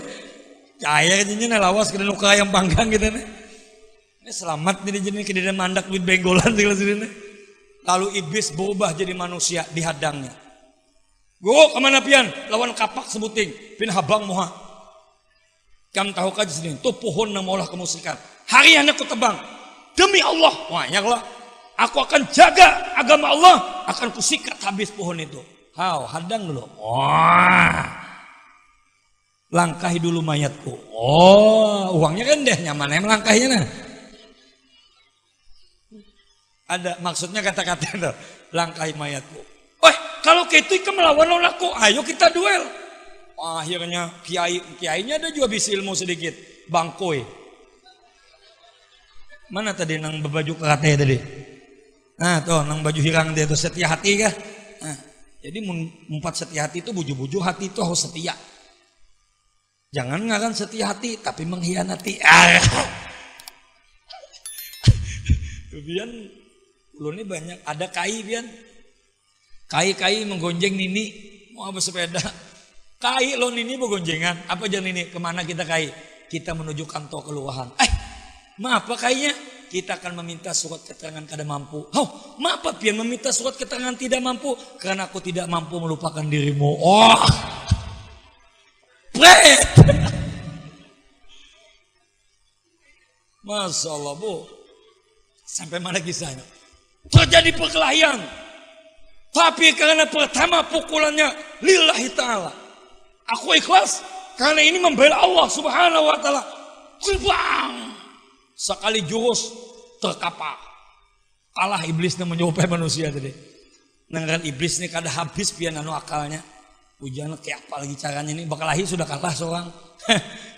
[SPEAKER 2] Cahaya katanya lawas kena nuka ayam panggang gitu nih. Ini selamat jadi jenis kedida mandak duit benggolan segala sini. Lalu iblis berubah jadi manusia dihadangnya. Go kemana pian? Lawan kapak sebuting. Pin habang moha. Kamu tahu kan sini? Tuh pohon yang maulah kemusyrikan. Hari anak ku tebang. Demi Allah. Wah ya Allah. Aku akan jaga agama Allah. Akan kusikat habis pohon itu. Hau hadang dulu. Wah. Langkahi dulu mayatku. Oh uangnya kan deh nyaman. Yang melangkahinya nah. Ada maksudnya kata-kata itu. Langkahi mayatku. Kalau gitu ikan melawan aku, ayo kita duel. Akhirnya kiainya ada juga bisa ilmu sedikit. Bangkoi. Mana tadi nang berbaju kerate tadi? Nah tuh nang baju hirang dia tuh setia hati kah? Nah, jadi empat setia hati itu buju-buju hati itu harus setia. Jangan ngaran setia hati tapi mengkhianati. Pian ulun ini banyak. Ada kai pian. Kai menggonjeng nini. Mau apa sepeda. Kai lo nini bergonjengan. Apa jangan nini? Kemana kita kai? Kita menuju kantor kelurahan. Maaf apa kainya? Kita akan meminta surat keterangan kada mampu. Maaf apa pian meminta surat keterangan tidak mampu? Karena aku tidak mampu melupakan dirimu. Pret. Masya Allah bu. Sampai mana kisahnya? Terjadi perkelahian. Tapi karena pertama pukulannya lillahi ta'ala. Aku ikhlas. Karena ini membela Allah subhanahu wa ta'ala. Terbang. Sekali jurus terkapar. Kalah iblisnya menyerupai manusia tadi. Nanggaran iblis ini kada habis pian anu akalnya. Ujian kayak apa lagi caranya ini. Berkelahi sudah kalah seorang.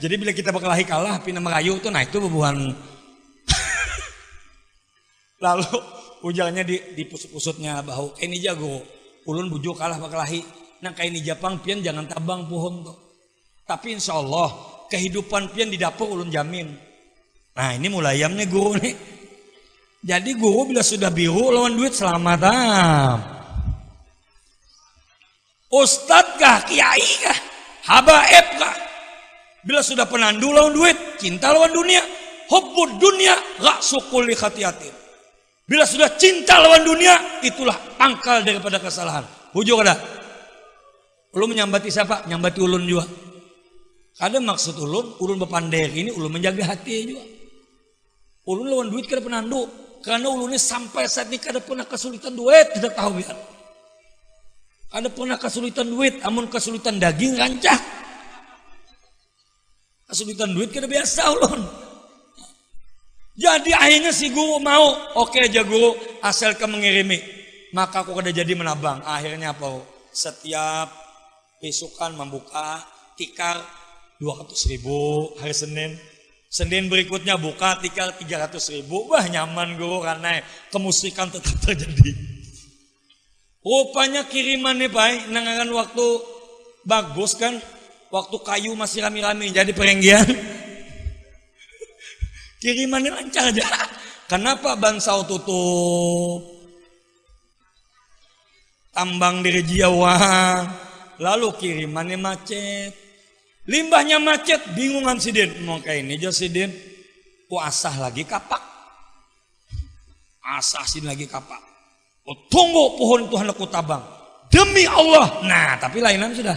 [SPEAKER 2] Jadi bila kita berkelahi kalah pina merayu tuh, nah itu bebuhan. Lalu ujarnya di pusut-pusutnya bahu. Kayak ini jago. Ulun bujuk kalah berkelahi. Nah kayak ini Jepang pian jangan tabang pohon tuh. Tapi insya Allah kehidupan pian di dapur ulun jamin. Nah ini mulai ayamnya guru nih. Jadi guru bila sudah biru lawan duit selamat. Ustadz kah, kiai kah, habaib kah, bila sudah penandu lawan duit, cinta lawan dunia, hubbud dunia, ra'su kulli khatiatin. Bila sudah cinta lawan dunia, itulah pangkal daripada kesalahan. Hujur ada. Ulun menyambati siapa? Nyambati ulun juga. Ada maksud ulun berpandai ini, ulun menjaga hati juga. Ulun lawan duit kada penandu, karena ulunnya sampai saat ini kada pernah kesulitan duit, tidak tahu biar. Ada pernah kesulitan duit, amun kesulitan daging rancak. Kesulitan duit kada biasa ulun. Jadi akhirnya si guru mau, oke aja guru, asalkan mengirimi. Maka aku kada jadi menabang. Akhirnya apa? Setiap besokan membuka tikar 200.000 hari Senin. Senin berikutnya buka tikar 300.000. Wah nyaman guru karena kemusikan tetap terjadi. Rupanya kirimannya Pak, nangangan waktu bagus kan, waktu kayu masih rame-rame jadi perenggian. Kirimannya lancar aja. Kenapa Bansau tutup? Tambang di Jawa, lalu kirimannya macet. Limbahnya macet, bingungan sidin. Mau kayak ini aja sidin. Asah lagi kapak. Asah sidin lagi kapak. Tunggu pohon Tuhan aku tabang. Demi Allah. Nah tapi lainan sudah.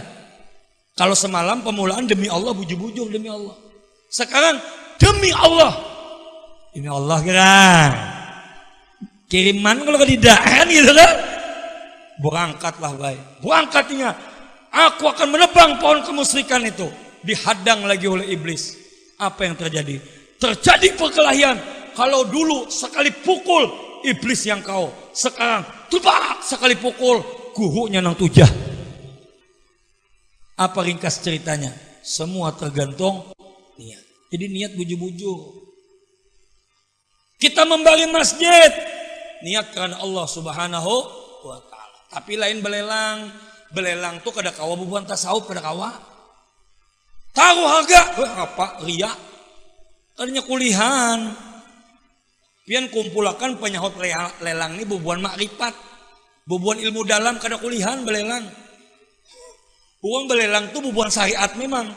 [SPEAKER 2] Kalau semalam pemulaan demi Allah, bujur-bujur demi Allah. Sekarang demi Allah. Ini Allah kira. Kiriman kalau tidak kan gitu kan. Berangkatlah baik. Berangkatnya. Aku akan menebang pohon kemusyrikan itu. Dihadang lagi oleh iblis. Apa yang terjadi? Terjadi perkelahian. Kalau dulu sekali pukul iblis yang kau. Sekarang tebak sekali pukul gurunya nang tujah. Apa ringkas ceritanya? Semua tergantung niat. Jadi niat bujur-bujur. Kita membangun masjid niat karena Allah subhanahu wa ta'ala. Tapi lain belelang. Belelang tuh kada kawa bubuhan tasawuf kada kawa. Taruh harga. Apa? Ria. Tadinya kulihan. Pian kumpulakan penyahut lelang ini bubuhan makrifat. Bubuhan ilmu dalam kada kulihan belelang. Uang belelang tuh bubuhan syariat memang.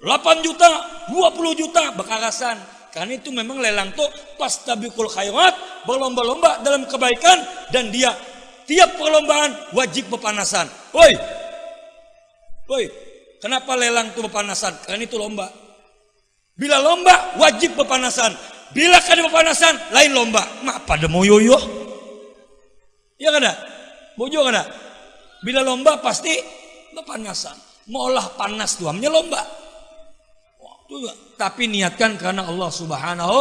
[SPEAKER 2] 8 juta, 20 juta bekarasan. Karena itu memang lelang tuh pastabikul khairat, berlomba-lomba dalam kebaikan dan dia tiap perlombaan wajib berpanasan. Woi. Kenapa lelang tuh berpanasan? Karena itu lomba. Bila lomba wajib berpanasan. Bila kada berpanasan lain lomba. Mak pada mau yoyo. Ya kada? Bojo kada? Bila lomba pasti berpanasan. Mau olah panas tuh amnya lomba. Tapi niatkan karena Allah subhanahu.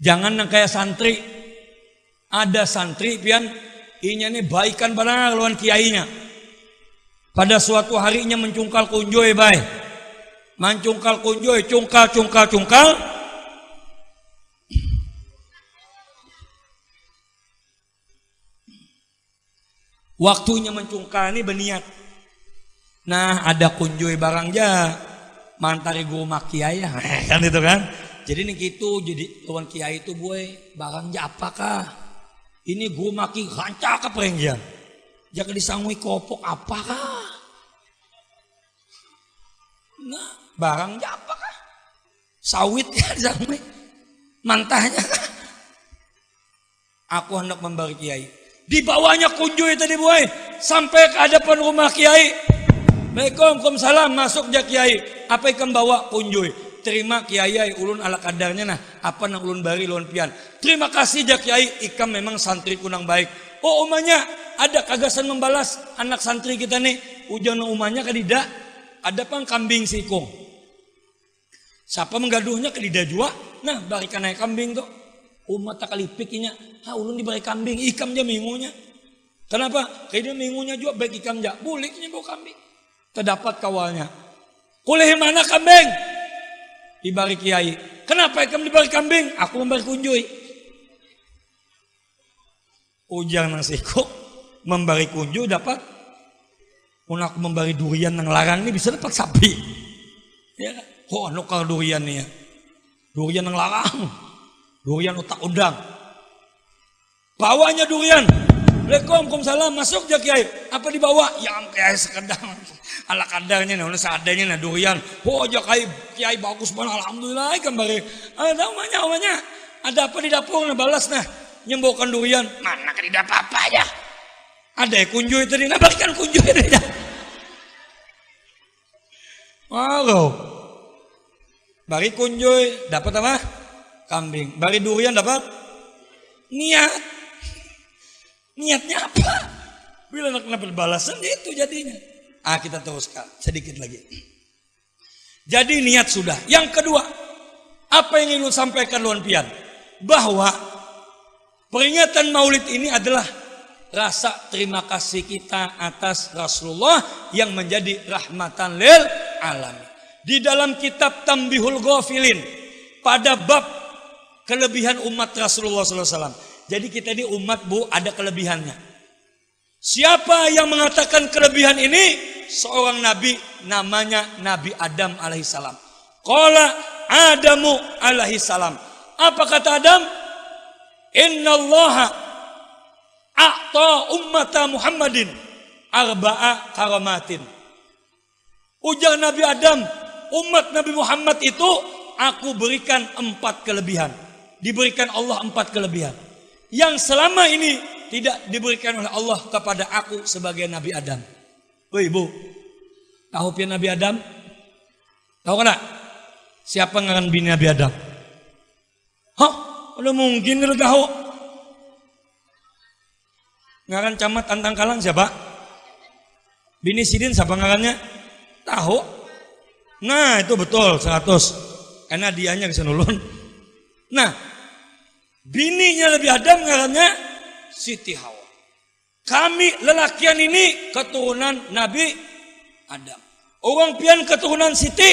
[SPEAKER 2] Jangan yang kayak santri. Ada santri pian inya nih baikan pada lawan kiainya. Pada suatu harinya mencungkal kunjoy baik. Mencungkal kunjoy, cungkal. Waktunya mencungkal ini berniat. Nah ada kunjoy barang ja. Mantari guru maki ayah. Kan itu kan. Jadi nih gitu, jadi tuan kiai itu boy, barangnya apakah? Ini guru maki rancak ke perenggian. Jaka disangui kopok apakah? Nah, barangnya apakah? Sawit ya disangui. Mantahnya kah? Aku hendak memberi kiai. Dibawanya kunjui tadi boy, sampai ke hadapan rumah kiai. Waalaikumsalam, masuk ja kiai. Apa ikan bawa kunjui? Terima kiai ulun ala kadarnya nah. Apa nang ulun bari ulun pian. Terima kasih ja kiai, ikam memang santri kunang baik. Oh umanya ada kagasan membalas anak santri kita nih. Ujian umanya kadida. Ada pang kambing sikung. Siapa menggaduhnya kadida jua. Nah barikan naik kambing tuh. Umat tak kalipiknya. Ulun diberi kambing, ikam ja mingunya. Kenapa? Kayaknya mingunya juga baik ikam ja. Buliknya bawa kambing. Terdapat kawalnya. Kuliah mana kambing? Dibari kiai. Kenapa ikam dibari kambing? Aku memberi kunjui. Ujang nang sikuk memberi kunjui dapat. Mun aku memberi durian nang larang ini bisa dapat sapi. Ya kan? Oh, nukar durian nih ya. Durian nang larang. Durian otak udang. Bawanya durian. Waalaikumsalam, masuk ja kiai. Apa dibawa? Ya kiai sekedar ala kadarnya nah, seadanya nah durian. Oh ja kiai bagus banget alhamdulillah ikan bari. Ada umanya. Ada apa di dapur nah balas nah nyembokan durian. Mana kan tidak apa-apa aja. Ada kunjui tadi nah balikan kunjui tadi. Halo. Bari kunjui dapat apa? Kambing. Bari durian dapat niat. Niatnya apa? Bila nak dapat balasan itu jadinya. Kita teruskan sedikit lagi. Jadi niat sudah. Yang kedua, apa yang ingin sampaikan luan pian? Bahwa peringatan Maulid ini adalah rasa terima kasih kita atas Rasulullah yang menjadi rahmatan lil alamin. Di dalam kitab Tambihul Ghafilin pada bab kelebihan umat Rasulullah SAW. Jadi kita ini umat ada kelebihannya. Siapa yang mengatakan kelebihan ini? Seorang nabi namanya Nabi Adam alaihissalam. Qala Adamu alaihissalam. Apa kata Adam? Innallaha a'ta ummata Muhammadin arba'a karamatin. Ujar Nabi Adam, umat Nabi Muhammad itu aku berikan 4 kelebihan. Diberikan Allah 4 kelebihan. Yang selama ini tidak diberikan oleh Allah kepada aku sebagai Nabi Adam. Woi ibu, tahu pian Nabi Adam? Tahu kan? Siapa ngaran bini Nabi Adam? Hah? Udah mungkin lu tahu? Ngaran camat Antang Kalang siapa? Bini Sidin siapa ngarannya? Tahu? Nah itu betul 100. Karena dianya bisa nulun. Nah, bininya Nabi Adam ngarannya Siti Hawa. Kami lelakian ini keturunan Nabi Adam. Orang pian keturunan Siti,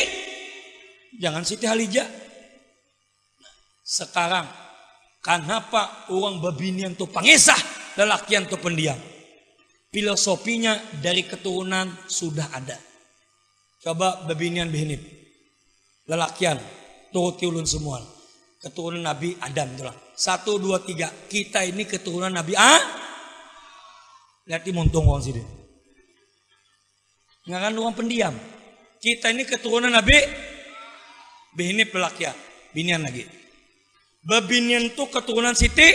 [SPEAKER 2] jangan Siti Halijah. Sekarang kenapa orang babinian tuh pangisah, lelakian tuh pendiam? Filosofinya dari keturunan sudah ada. Coba babinian behinip, lelakian turuti ulun semua. Keturunan Nabi Adam itulah. 1, 2, 3. Kita ini keturunan Nabi Lihat di muntung orang sini. Ngaran orang pendiam. Kita ini keturunan Nabi Bini pelakia. Binian lagi. Babinian itu keturunan Siti.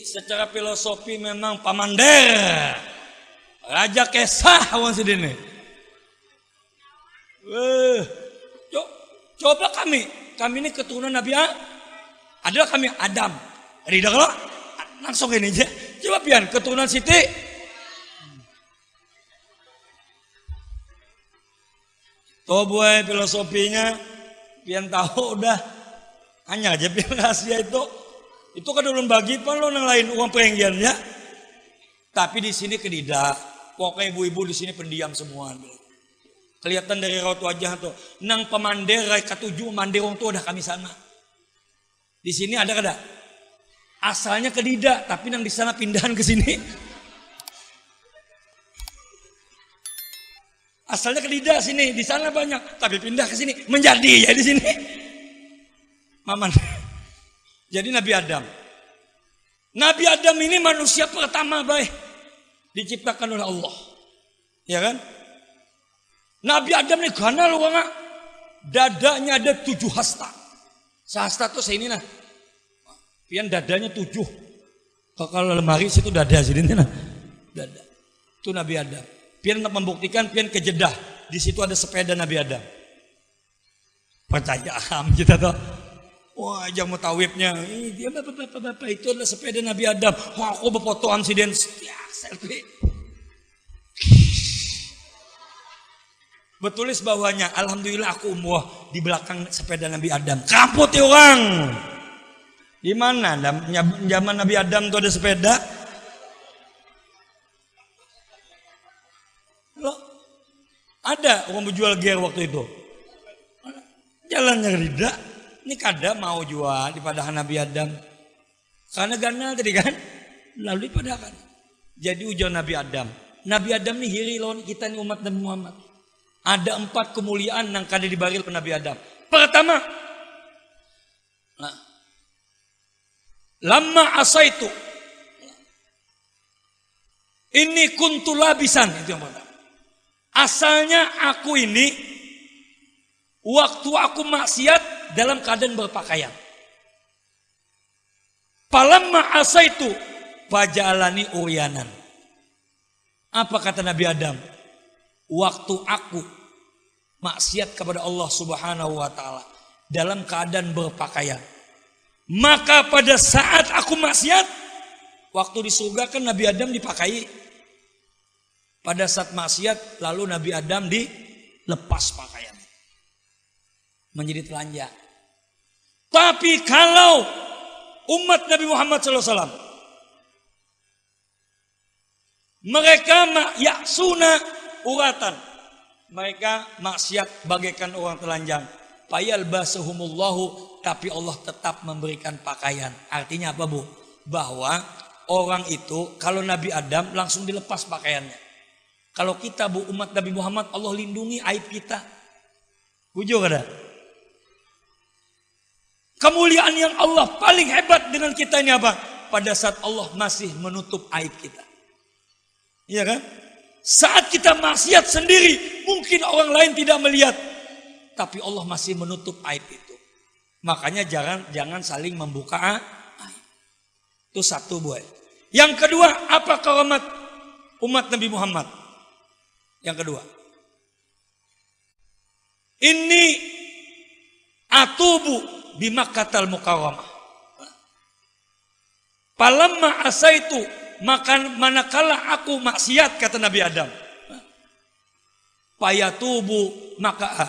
[SPEAKER 2] Secara filosofi memang pamander. Raja Kesah awan sidene. Coba kami ini keturunan Nabi adalah kami Adam. Jadi kalau langsung ini aja. Coba pian keturunan Siti. Tuh boy filosofinya pian tahu udah hanya aja pian rahasia itu. Itu kan ulun bagi pan lo nang lain uang perenggiannya. Tapi di sini kedidak. Pokoknya ibu-ibu di sini pendiam semua. Kelihatan dari raut wajah tuh. Nang pemander ke-7 manderong tuh udah kami sana. Di sini ada kada? Asalnya kedidak, tapi nang di sana pindahan ke sini. Asalnya ke lidah sini, di sana banyak, tapi pindah ke sini menjadi ya di sini. Maman. Jadi Nabi Adam. Nabi Adam ini manusia pertama baik diciptakan oleh Allah. Ya kan? Nabi Adam ini ganal orang, dadanya ada 7 hasta. Sehasta tuh ini nah. Pian dadanya 7. Kalau lemari situ dada sini nah. Dada. Itu Nabi Adam. Pian untuk membuktikan, pian ke Jeddah. Di situ ada sepeda Nabi Adam. Percaya kita tuh. Wah, jamu tawibnya. Dia bapak itu adalah sepeda Nabi Adam. Wah, aku berfotoan si Den. Ya, selfie. Bertulis bawahnya, alhamdulillah aku umroh di belakang sepeda Nabi Adam. Kaput ya orang. Di mana? Zaman Nabi Adam tuh ada sepeda. Loh, ada orang berjual gear waktu itu. Jalannya rida. Ini kada mau jual di padahan Nabi Adam. Karena ganal tadi kan. Lalu dipadakan. Jadi ujian Nabi Adam. Nabi Adam ini hiri lawan kita nih umat Nabi Muhammad. Ada 4 kemuliaan yang kada dibaril ke Nabi Adam. Pertama. Nah. Lama asaitu. Ini kuntu labisan. Itu yang pertama. Asalnya aku ini waktu aku maksiat dalam keadaan berpakaian. Palamma asaitu fajalani uryanan. Apa kata Nabi Adam? Waktu aku maksiat kepada Allah Subhanahu wa taala dalam keadaan berpakaian. Maka pada saat aku maksiat, waktu di surga kan Nabi Adam dipakai. Pada saat maksiat lalu Nabi Adam dilepas pakaian. Menjadi telanjang. Tapi kalau umat Nabi Muhammad SAW mereka yaksuna uratan. Mereka maksiat bagaikan orang telanjang. Payal basahumullahu, tapi Allah tetap memberikan pakaian. Artinya apa, Bu? Bahwa orang itu kalau Nabi Adam langsung dilepas pakaiannya. Kalau kita, Bu, umat Nabi Muhammad, Allah lindungi aib kita. Bujur kada? Kemuliaan yang Allah paling hebat dengan kita ini apa? Pada saat Allah masih menutup aib kita. Iya kan? Saat kita maksiat sendiri, mungkin orang lain tidak melihat. Tapi Allah masih menutup aib itu. Makanya jangan saling membuka aib. Itu satu, Bu. Yang kedua, apa keramat umat Nabi Muhammad? Yang kedua, ini atubu di Makkatal Mukarramah. Palamma asaitu, maka manakala aku maksiat, kata Nabi Adam, payatubu, maka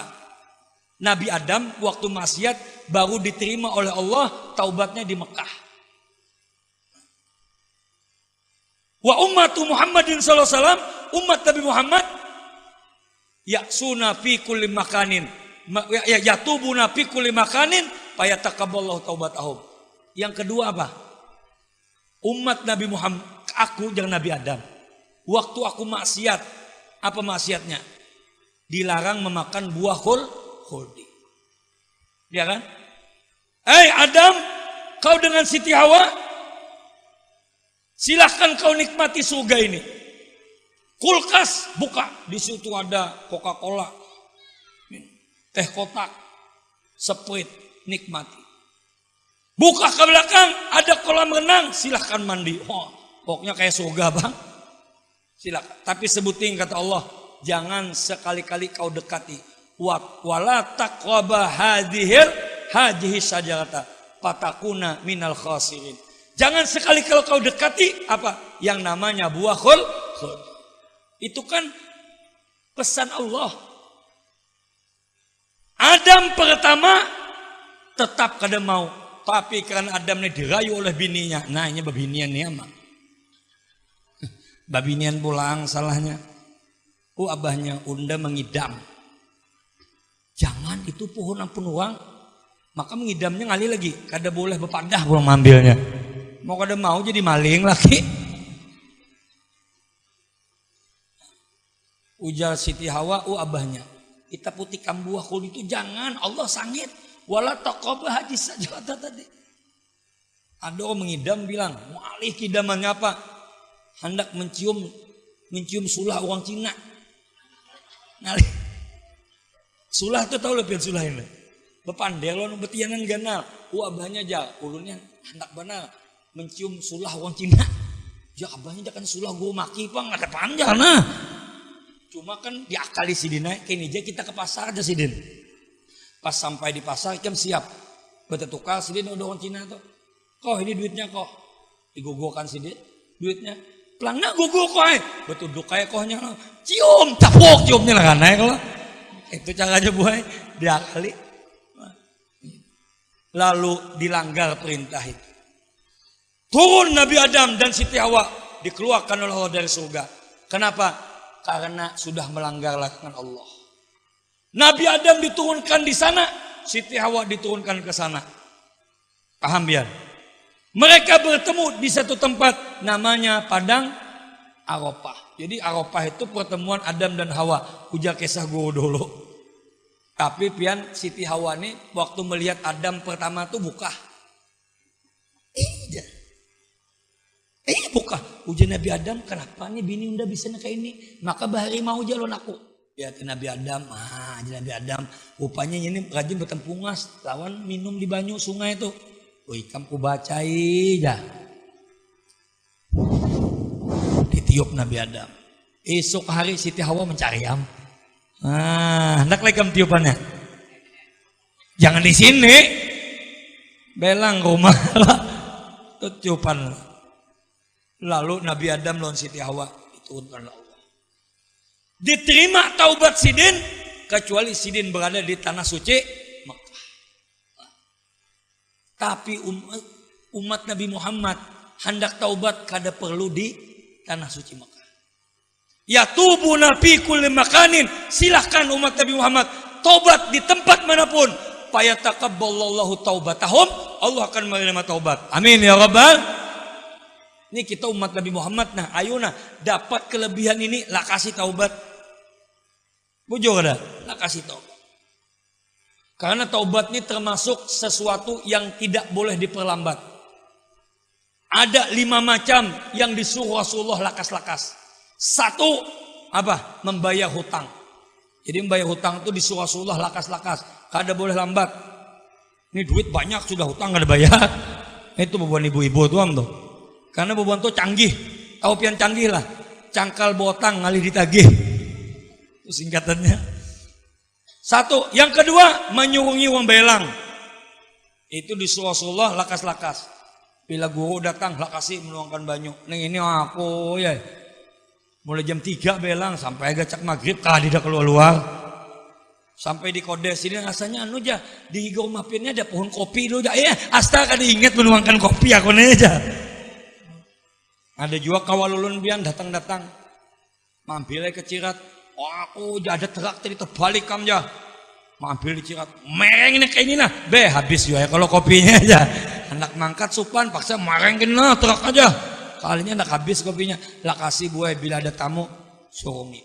[SPEAKER 2] Nabi Adam waktu maksiat baru diterima oleh Allah taubatnya di Mekah. Wa ummatu Muhammadin sallallahu alaihi wasallam, umat Nabi Muhammad yaksuna fi kulli makanin, yatubuna fi kulli makanin fayatakabbalallahu taubatahum. Yang kedua apa? Umat Nabi Muhammad, aku jangan Nabi Adam. Waktu aku maksiat, apa maksiatnya? Dilarang memakan buah khuldi. Ya kan? Adam, kau dengan Siti Hawa, silahkan kau nikmati surga ini. Kulkas buka, di situ ada Coca-Cola, teh kotak, Sprite, nikmati. Buka ke belakang, ada kolam renang, silahkan mandi. Pokoknya kayak surga, Bang. Silakan. Tapi sebutin kata Allah, jangan sekali-kali kau dekati. Wala taqraba hadhihi syajarata fatakuna minal khasirin. Jangan sekali kalau kau dekati apa? Yang namanya buah khuld. Itu kan pesan Allah. Adam pertama tetap kada mau, tapi karena Adam ini dirayu oleh bininya. Nah, ini babinian nih ama. Babinian pulang salahnya. Abahnya unda mengidam. Jangan, itu pohon ampun uang. Maka mengidamnya ngali lagi. Kada boleh bepadah pulang mengambilnya. Mau kada mau jadi maling lagi. Ujar Siti Hawa, abahnya. Kita putih kambuah kul itu jangan, Allah sangit. Wala taqabah hadis saja kata tadi. Ada orang mengidam bilang, mu'alih kidamannya apa? Hendak mencium sulah orang Cina. Ngalih. Sulah itu tahu lebih sulah ini. Bepandai lo betianan ganal. Abahnya aja, ulunnya hendak benar mencium sulah orang Cina. Ya abahnya jangan sulah gue maki pang ada panjang nah. Cuma kan diakali sidin kini aja kita ke pasar aja sidin. Pas sampai di pasar ikan siap. Beta tukar sidin udah orang Cina tuh. Kok ini duitnya kok. Digogokan sidin duitnya. Pelangnya gogo kok betul kayak kohnya. Cium tapok ciumnya lah kan kalau. Itu caranya buai diakali. Lalu dilanggar perintah itu. Turun Nabi Adam dan Siti Hawa dikeluarkan oleh Allah dari surga. Kenapa? Karena sudah melanggar larangan Allah. Nabi Adam diturunkan di sana, Siti Hawa diturunkan ke sana. Paham biar? Mereka bertemu di satu tempat namanya Padang Arafah. Jadi Arafah itu pertemuan Adam dan Hawa. Ujar kisah guru dulu. Tapi pian Siti Hawa nih waktu melihat Adam pertama tuh buka. Buka. Ujian Nabi Adam, kenapa nih bini unda bisa kayak ini? Maka bahari mau jalan aku. Ya Nabi Adam, Nabi Adam. Rupanya ini rajin bertempungas, lawan minum di banyu sungai itu. Ikam ku bacai dah. Ditiup Nabi Adam. Esok hari Siti Hawa mencari am. Hendak lagi tiupannya. Jangan di sini. Belang rumah. Tiupan. Lalu Nabi Adam lawan Siti Hawa diturunkan oleh Allah. Diterima taubat sidin kecuali sidin berada di tanah suci Mekah. Tapi umat Nabi Muhammad hendak taubat kada perlu di tanah suci Mekah. Ya tubu nabi kulli makanin. Silahkan umat Nabi Muhammad taubat di tempat manapun. Fayatakabbalallahu taubatahum. Allah akan menerima taubat. Amin ya rabbal. Ini kita umat Nabi Muhammad nah ayuna dapat kelebihan ini lah kasih taubat. Bujur ada lah kasih taubat. Karena taubat ini termasuk sesuatu yang tidak boleh diperlambat. Ada 5 macam yang disuruh Rasulullah lakas-lakas. 1 apa? Membayar hutang. Jadi membayar hutang itu disuruh Rasulullah lakas-lakas. Kada boleh lambat. Ini duit banyak sudah hutang kada bayar. Itu beban ibu-ibu tuam tuh. Karena beban tuh canggih. Tahu pian canggih lah. Cangkal botang ngalih ditagih. Itu singkatannya. 1. Yang kedua menyurungi uang belang. Itu disuruh Rasulullah lakas-lakas. Bila guru datang lah kasih menuangkan banyu. Neng ini aku ya. Mulai jam 3 belang sampai agak cak maghrib kah tidak keluar-luar. Sampai di kode sini rasanya anu aja di rumah pinnya ada pohon kopi dulu aja. Asta kada ingat menuangkan kopi aku aja. Ada juga kawalulun bian datang-datang. Mampir ke Cirat. Oh aku ada terak tadi terbalik kam ya. Mampir di Cirat. Mereng ini kayak ini nah. Habis ya kalau kopinya aja. Anak mangkat supan paksa mereng kena terak aja. Kalinya nak habis kopinya. Lah kasih buah bila ada tamu surungi.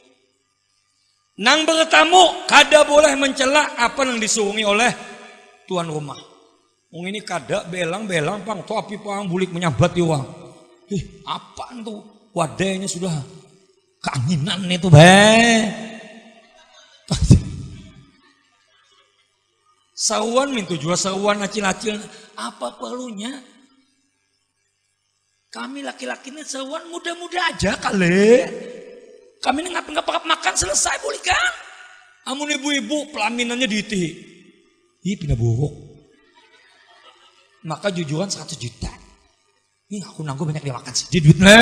[SPEAKER 2] Nang bertamu kada boleh mencela apa yang disurungi oleh tuan rumah. Wong ini kada belang-belang pang to api pang bulik menyambat uang. Apaan tuh? Wadahnya sudah keanginan itu Saruan mintu juga saruan acil-acil. Apa perlunya? Kami laki-laki ini saruan muda-muda aja kali. Kami ini ngap-ngap makan selesai boleh kan? Amun ibu-ibu pelaminannya diiti. Ih pindah buruk. Maka jujuran 100 juta. Ih aku nanggu banyak dia makan sih. Duitnya.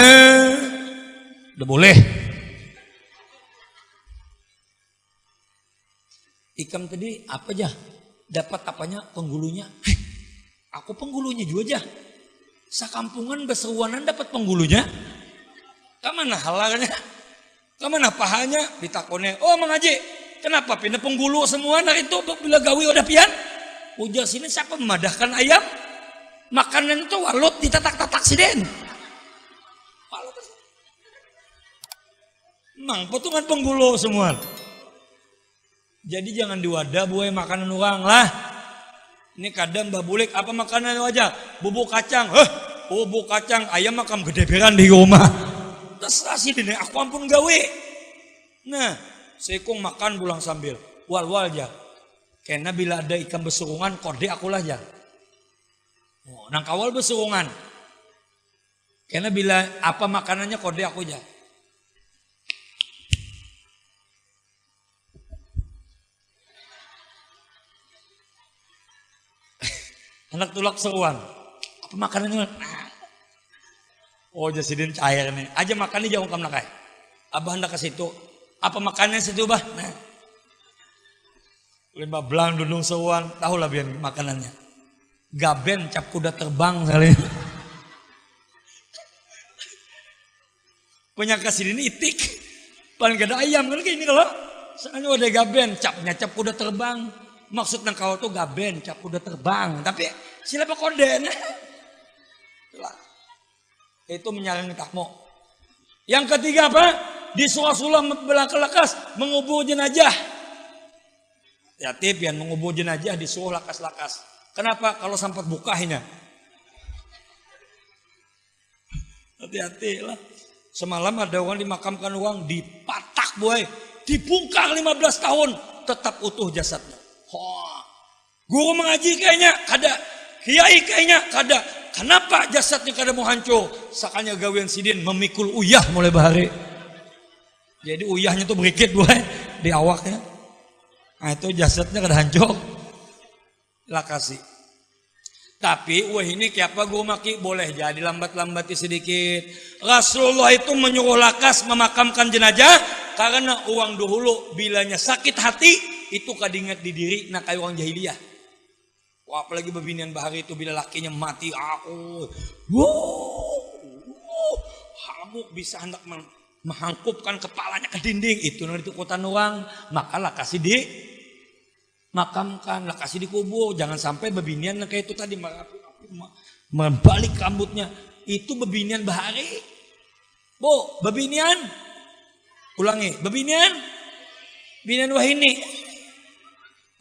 [SPEAKER 2] Udah boleh. Ikam tadi apa aja? Dapat apanya penggulunya? Aku penggulunya juga aja. Sakampungan berseruanan dapat penggulunya. Kamana halalnya? Kamana pahanya? Ditakone. Oh Mang Haji, kenapa pindah penggulu semua dari itu bila gawi udah pian? Ujar sini siapa memadahkan ayam? Makanan itu walut ditatak-tatak siden. Mang potongan penggulu semua. Jadi jangan diwadah buai makanan orang lah. Ini kadang babulik apa makanan aja? Bubuk kacang. Bubuk kacang ayam makam gede beran di rumah. Terserah sih dene aku ampun gawe. Nah, sekong makan pulang sambil wal-wal aja. Karena bila ada ikan besurungan kode akulah aja. Oh, nang kawal besurungan. Karena bila apa makanannya kode aku aja. Anak tulak seruan. Apa makanannya? Oh jasidin cair nih. Aja makannya jauh kam nakai. Abah hendak ke situ. Apa makannya situ bah? Nah. 5 belang dudung seruan. Tahu lah biar makanannya. Gaben cap kuda terbang sekali. Punya kasih ini itik. Paling gak ada ayam kan kayak ini kalau. Soalnya ada gaben capnya cap kuda terbang. Maksud nang kau tuh gaben cap kuda terbang. Tapi sila pak kode. Itu menyarangi takmo. Yang ketiga apa? Disulah-sulah belak-lakas mengubur jenazah. Ya tipian mengubur jenazah disuruh lakas-lakas. Kenapa? Kalau sempat bukahinya. Hati-hati lah. Semalam ada orang dimakamkan uang dipatak boy, dibungkar 15 tahun tetap utuh jasadnya. Guru mengaji kayaknya kada, kiai kayaknya kada. Kenapa jasadnya kada mau hancur? Sakanya gawian sidin memikul uyah mulai bahari. Jadi uyahnya tuh berikit boy di awaknya. Nah itu jasadnya kada hancur. Lah kasih. Tapi wah ini kayak apa guru maki boleh jadi lambat-lambati sedikit. Rasulullah itu menyuruh lakas memakamkan jenazah karena orang dahulu bilanya sakit hati itu kadingat di diri nak kayak orang jahiliyah. Wah, apalagi bebinian bahari itu bila lakinya mati aku. Hamuk bisa hendak menghangkupkan kepalanya ke dinding itu nanti kekuatan orang maka lah kasih di makamkan lah kasih dikubur jangan sampai bebinian kayak itu tadi membalik rambutnya itu bebinian bahari. Bu, bebinian ulangi bebinian wahini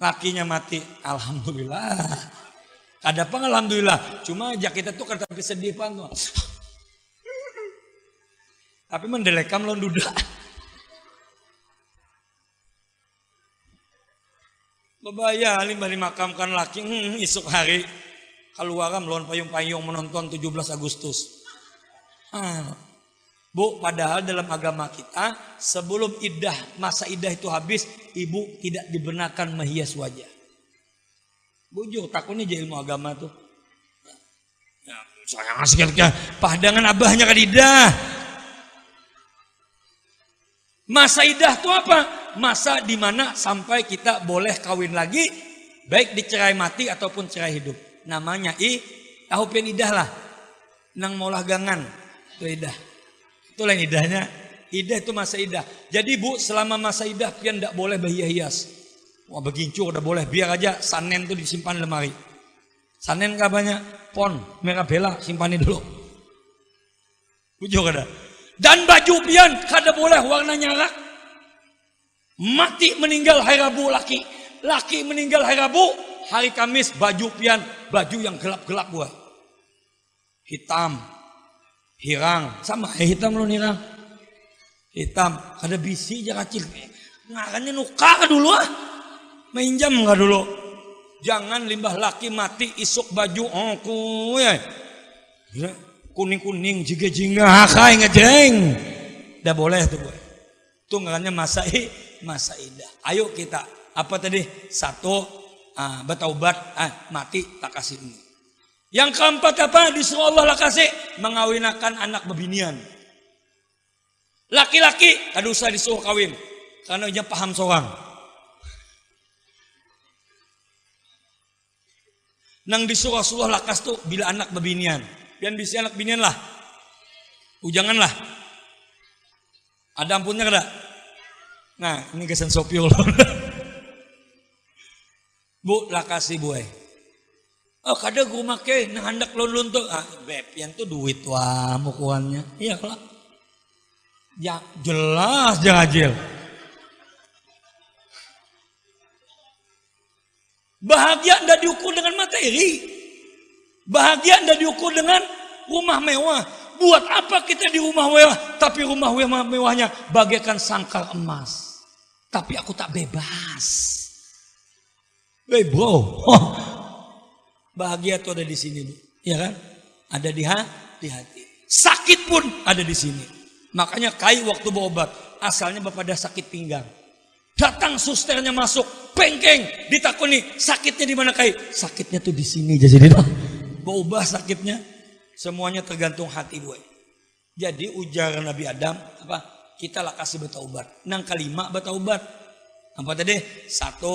[SPEAKER 2] lakinya mati alhamdulillah ada apa alhamdulillah cuma aja kita tuh kada sedih pan tuh tapi mendelekam lawan duda babaya limbah dimakamkan laki isuk hari keluaram lawan payung-payung menonton 17 Agustus. Bu, padahal dalam agama kita sebelum masa iddah itu habis, ibu tidak dibenarkan menghias wajah. Bujur, takutnya jadi ilmu agama tuh. Ya, sayang sekali padangan abahnya kan iddah. Masa iddah itu apa? Masa di mana sampai kita boleh kawin lagi, baik dicerai mati ataupun cerai hidup. Namanya tahu pian iddah lah. Nang maulah gangan, itu iddah. Itulah idahnya. Idah itu masa idah. Jadi bu selama masa idah pian tidak boleh berhias. Wah begincur udah boleh. Biar aja sanen tuh disimpan lemari. Sanen kabarnya pon merah bela simpan dulu. Bujur kada. Dan baju pian kada boleh warna nyarak. Mati meninggal hari Rabu laki. Laki meninggal hari Rabu. Hari Kamis baju pian baju yang gelap-gelap buah. Hitam. Hirang sama hitam lu hirang hitam ada bisi aja kecil ngarannya nuka dulu minjam nggak dulu jangan limbah laki mati isuk baju ya kuning jingga hakai ngejeng dah boleh tuh gue itu ngarannya masa idah ayo kita apa tadi satu bertaubat mati tak kasih ini. Yang keempat apa? Disuruh Allah lah kasih mengawinakan anak bebinian. Laki-laki kada usah disuruh kawin karena dia paham seorang. Nang disuruh Rasulullah lakas tuh bila anak bebinian. Pian bisi anak bebinian lah. Jangan lah. Ada ampunnya kada? Nah, ini kesan sopiol. Bu, lah kasih buai. Oh kada gue make nang hendak lon tuh beb yang tuh duit wah mukuannya iya lah Ya, jelas jahil. Bahagia tidak diukur dengan materi. Bahagia tidak diukur dengan rumah mewah. Buat apa kita di rumah mewah, tapi rumah mewahnya bagaikan sangkar emas. Tapi aku tak bebas. Hey bro, bahagia itu ada di sini, ya kan? Ada di hati. Sakit pun ada di sini. Makanya Kai waktu berobat, asalnya bapak ada sakit pinggang. Datang susternya masuk, pengkeng, ditakuni sakitnya di mana Kai? Sakitnya tuh di sini jadi berubah sakitnya. Semuanya tergantung hati gue. Jadi ujar Nabi Adam apa? Kita lah kasih bertaubat. Nang kelima bertaubat. Apa tadi? 1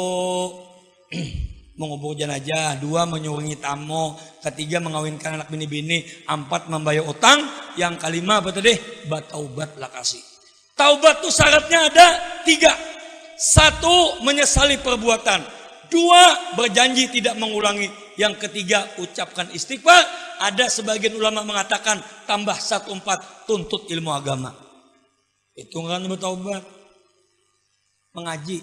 [SPEAKER 2] mengubur jenazah, 2 menyuringi tamu, 3 mengawinkan anak bini-bini, 4 membayar utang, yang kelima apa tadi? Bertaubat lah kasih. Taubat tuh syaratnya ada 3. 1 menyesali perbuatan, 2 berjanji tidak mengulangi, yang ketiga ucapkan istighfar. Ada sebagian ulama mengatakan tambah 1 4 tuntut ilmu agama. Itu kan bertaubat. Mengaji,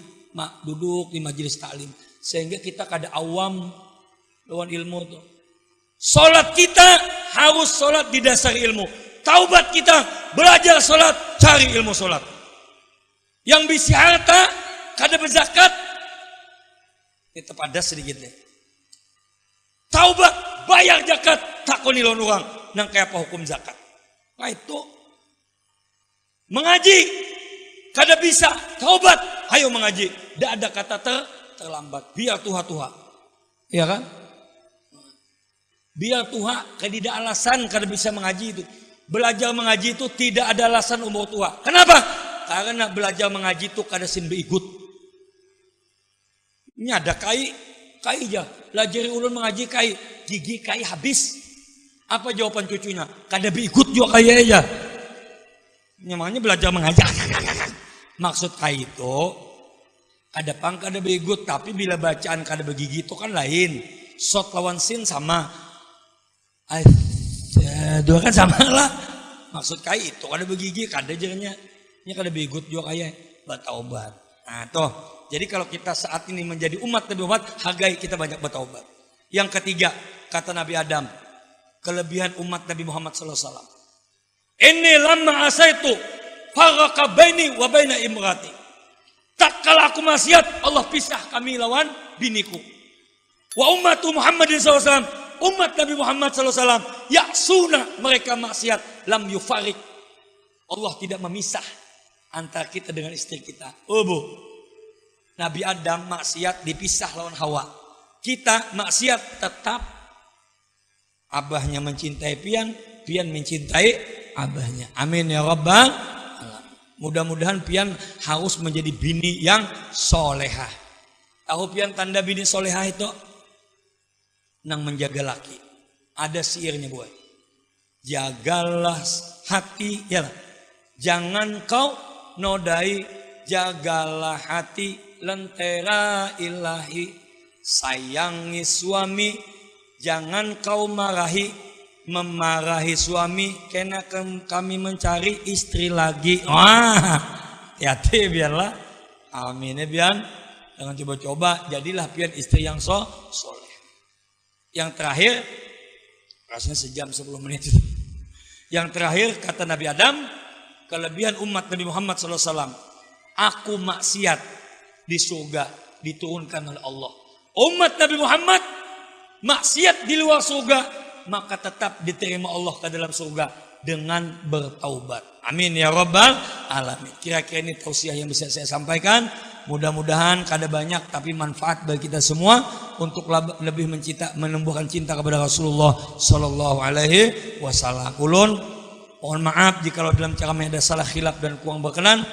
[SPEAKER 2] duduk di majelis taklim sehingga kita kada awam lawan ilmu itu. Salat kita harus salat di dasar ilmu. Taubat kita belajar salat, cari ilmu salat. Yang bisa harta kada berzakat, itu pada sedikit deh. Taubat, bayar zakat, takoni lawan orang, nang kayak apa hukum zakat. Nah itu mengaji, kada bisa, taubat, ayo mengaji. Tidak ada kata terlambat, biar tuha-tuha, ya kan? Biar tuha, kada ada alasan kada bisa mengaji itu. Belajar mengaji itu tidak ada alasan umur tua. Kenapa? Karena belajar mengaji itu kada sin beikut. Ini ada kai aja, lajari ulun mengaji kai, gigi kai habis. Apa jawaban cucunya? Kada beikut juga kai aja. Namanya belajar mengaji. Maksud kai itu kada beikut, tapi bila bacaan kada begigi itu kan lain. Shot lawan sin sama. Dua kan sama lah. Maksud kai itu kada begigi, kada jernya. Ini kada beikut juga kai bertaubat. Nah toh. Jadi kalau kita saat ini menjadi umat Nabi Muhammad, hargai kita banyak bertaubat. Yang ketiga, kata Nabi Adam, kelebihan umat Nabi Muhammad SAW. Inni lamma asaitu farraqa baini wa baina imrati. Tak kala aku maksiat, Allah pisah kami lawan biniku. Wa ummatu Muhammadin SAW, umat Nabi Muhammad SAW, ya'suna, mereka maksiat, lam yufarik. Allah tidak memisah antara kita dengan istri kita. Oh bu. Nabi Adam maksiat dipisah lawan Hawa. Kita maksiat tetap. Abahnya mencintai pian, pian mencintai abahnya. Amin ya rabbal alamin. Mudah-mudahan pian harus menjadi bini yang solehah. Tahu pian tanda bini solehah itu? Nang menjaga laki. Ada syairnya boy. Jagalah hati, ya. Jangan kau nodai, jagalah hati. Lentera ilahi, sayangi suami, jangan kau marahi, memarahi suami, karena kami mencari istri lagi. Wah, hati biarlah. Amin ya biar. Jangan coba-coba, jadilah pian istri yang soleh. Yang terakhir, rasanya sejam 10 menit. Yang terakhir kata Nabi Adam, kelebihan umat Nabi Muhammad SAW. Aku maksiat di surga diturunkan oleh Allah. Umat Nabi Muhammad maksiat di luar surga, maka tetap diterima Allah ke dalam surga dengan bertaubat. Amin ya rabbal alamin. Kira-kira ini tausiah yang bisa saya sampaikan. Mudah-mudahan kada banyak tapi manfaat bagi kita semua untuk lebih menumbuhkan cinta kepada Rasulullah sallallahu alaihi wasallam. Ulun mohon maaf jika dalam ceramah ada salah khilaf dan kurang berkenan.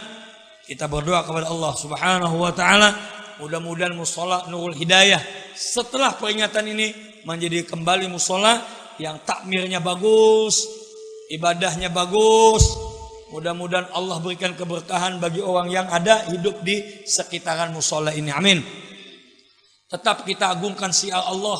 [SPEAKER 2] Kita berdoa kepada Allah Subhanahu wa taala, mudah-mudahan mushola Nurul Hidayah setelah peringatan ini menjadi kembali mushola yang takmirnya bagus, ibadahnya bagus. Mudah-mudahan Allah berikan keberkahan bagi orang yang ada hidup di sekitaran mushola ini. Amin. Tetap kita agungkan syiar Allah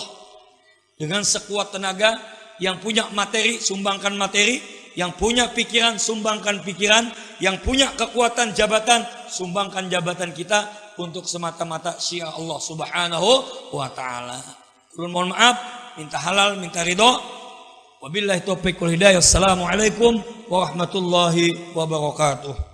[SPEAKER 2] dengan sekuat tenaga. Yang punya materi sumbangkan materi, yang punya pikiran sumbangkan pikiran, yang punya kekuatan jabatan, sumbangkan jabatan kita untuk semata-mata syiar Allah Subhanahu wa taala. Ulun mohon maaf, minta halal, minta ridho. Wabillahi taufiq wal hidayah. Assalamualaikum warahmatullahi wabarakatuh.